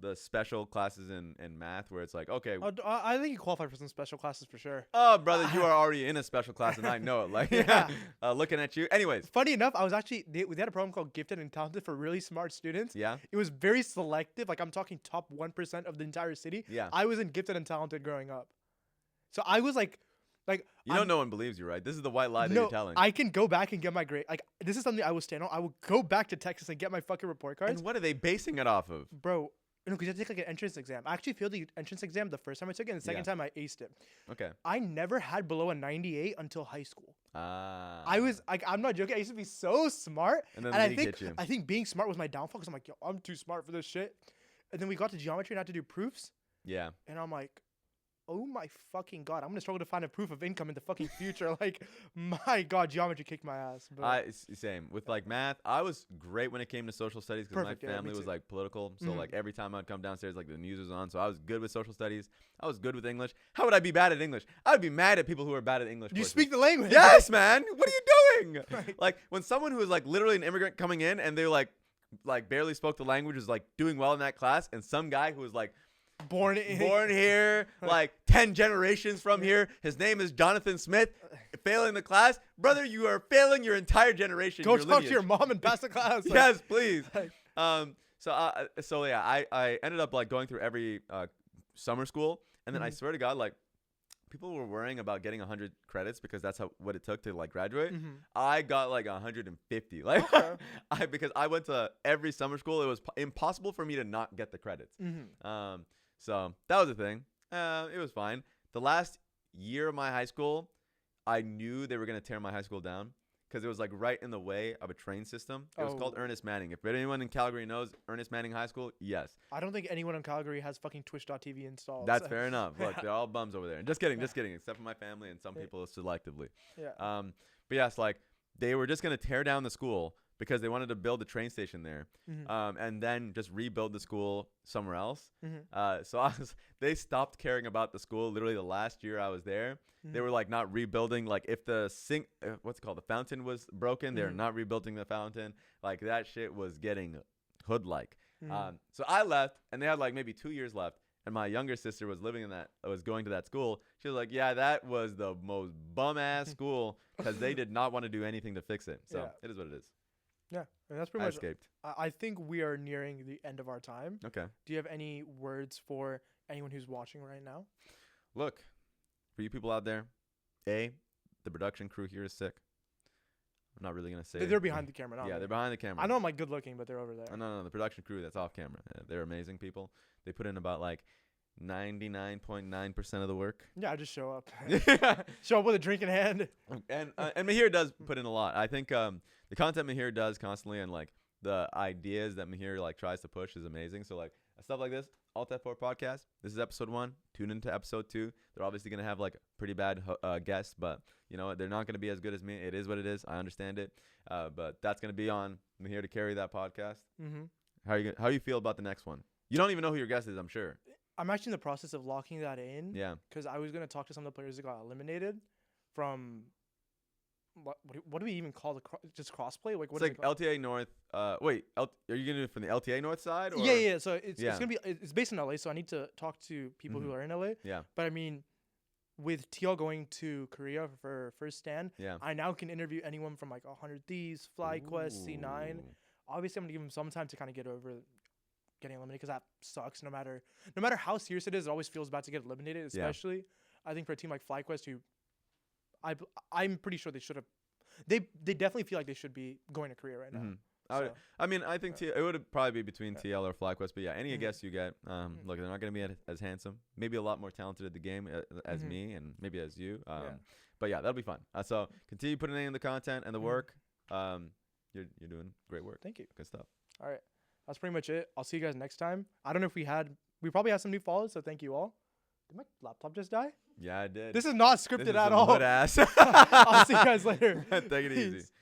the special classes in math where it's like, okay,
I think you qualify for some special classes for sure.
oh brother, you are already in a special class and I know it. Like,
Yeah.
looking at you. Anyways,
Funny enough, I was actually they had a program called Gifted and Talented for really smart students.
yeah,
It was very selective. Like I'm talking top 1% of the entire city.
yeah.
I was in Gifted and Talented growing up, so I was like
You know, no one believes you, right? This is the white lie that you're telling.
I can go back and get my grade. Like this is something I will stand on. I will go back to Texas and get my fucking report cards,
And what are they basing it off of?
bro. No, because you have to take like an entrance exam. I actually failed the entrance exam the first time I took it, and the second
Yeah.
time I aced it.
Okay.
I never had below a 98 until high school.
Ah.
I was like, I'm not joking. I used to be so smart,
And then
I
league
think
hit you.
I think being smart was my downfall because I'm like, yo, I'm too smart for this shit. And then we got to geometry and had to do proofs,
Yeah.
and I'm like, oh my fucking god, I'm gonna struggle to find a proof of income in the fucking future. Like, my god, geometry kicked my ass. But
Same with like math. I was great when it came to social studies because my
Perfect, yeah, me
family was
too.
like political. So
Mhm.
like every time I'd come downstairs, like the news was on. So I was good with social studies. I was good with English. How would I be bad at English? I would be mad at people who are bad at English.
you
courses.
speak the language.
Yes, man. What are you doing?
Like-
Like when someone who is like literally an immigrant coming in and they like barely spoke the language is like doing well in that class, and some guy who was like
born
here, like 10 generations from here. His name is Jonathan Smith. Failing the class, brother, you are failing your entire generation.
Go
your
talk to your
lineage.
mom and pass the class. Like,
Yes, please.
like,
So yeah, I ended up like going through every summer school, and then I
Mhm.
swear to God, like people were worrying about getting 100 credits because that's what it took to like graduate.
mhm.
I got like 150, like
Okay.
because I went to every summer school. It was impossible for me to not get the credits.
Mhm.
So that was the thing. It was fine. The last year of my high school, I knew they were gonna tear my high school down because it was like right in the way of a train system. It was called
Oh.
Ernest Manning. If anyone in Calgary knows Ernest Manning High School, yes,
I don't think anyone in Calgary has fucking Twitch.tv installed.
that's
so-
fair enough. Look, they're all bums over there. Just kidding, except for my family and some
Yeah.
people selectively.
Yeah.
But yes, like they were just gonna tear down the school because they wanted to build a train station there,
Mhm.
and then just rebuild the school somewhere else.
Mhm.
So they stopped caring about the school. Literally the last year I was there, they
Mhm.
were like not rebuilding. Like if the what's it called, the fountain was broken, they're
Mhm.
not rebuilding the fountain. Like that shit was getting hood-like.
Mhm.
So I left, and they had like maybe 2 years left. And my younger sister was was going to that school. She was like, yeah, that was the most bum ass school because they did not want to do anything to fix it. So
Yeah.
it is what it is.
Yeah, and that's
I
pretty much.
escaped.
I think we are nearing the end of our time.
Okay.
Do you have any words for anyone who's watching right now?
Look, for you people out there, the production crew here is sick. I'm not really gonna say.
They're behind the camera. Not
Yeah,
me.
they're behind the camera.
I know I'm like good looking, but they're over there.
No, the production crew that's off camera. They're amazing people. They put in about like 99.9% of the work.
Yeah, I just show up.
and
Show up with a drink in hand.
Mahir does put in a lot. I think the content Mahir does constantly and like the ideas that Mahir like tries to push is amazing. So like stuff like this, ALT+F4 podcast. This is episode 1. Tune into episode 2. They're obviously gonna have like pretty bad guests, but you know what? They're not gonna be as good as me. It is what it is. I understand it. But that's gonna be on Mahir to carry that podcast.
Mm-hmm.
How you feel about the next one? You don't even know who your guest is, I'm sure.
I'm actually in the process of locking that in.
Yeah.
Because I was gonna talk to some of the players that got eliminated from. What do we even call just crossplay? Like what
It's
is
like
it called?
LTA North. Wait, are you gonna do it from the LTA North side? Or?
Yeah. So it's
Yeah.
gonna be it's based in LA. So I need to talk to people who
Mhm.
are in LA.
Yeah.
But I mean, with TL going to Korea for first stand,
Yeah.
I now can interview anyone from like 100 Thieves, FlyQuest, C9.
Ooh.
Obviously, I'm gonna give them some time to kind of get over getting eliminated because that sucks. No matter how serious it is, it always feels bad to get eliminated. Especially, I think for a team like FlyQuest, who I'm pretty sure they should have. They definitely feel like they should be going to Korea right now.
Mhm.
So,
I mean, I think it would probably be between TL or FlyQuest, but yeah, any
Mhm.
guess you get, look, they're not going to be as handsome, maybe a lot more talented at the game as
Mhm.
me and maybe as you.
Yeah.
But yeah, that'll be fun. So continue putting in the content and the
Mhm.
work. You're doing great work.
thank you.
Good stuff.
All right, that's pretty much it. I'll see you guys next time. I don't know if we probably have some new follows, so thank you all. Did my laptop just die?
Yeah, I did.
This is not
This
scripted
is
at
some
all.
hood ass.
I'll see you guys later.
Take it easy.
Peace.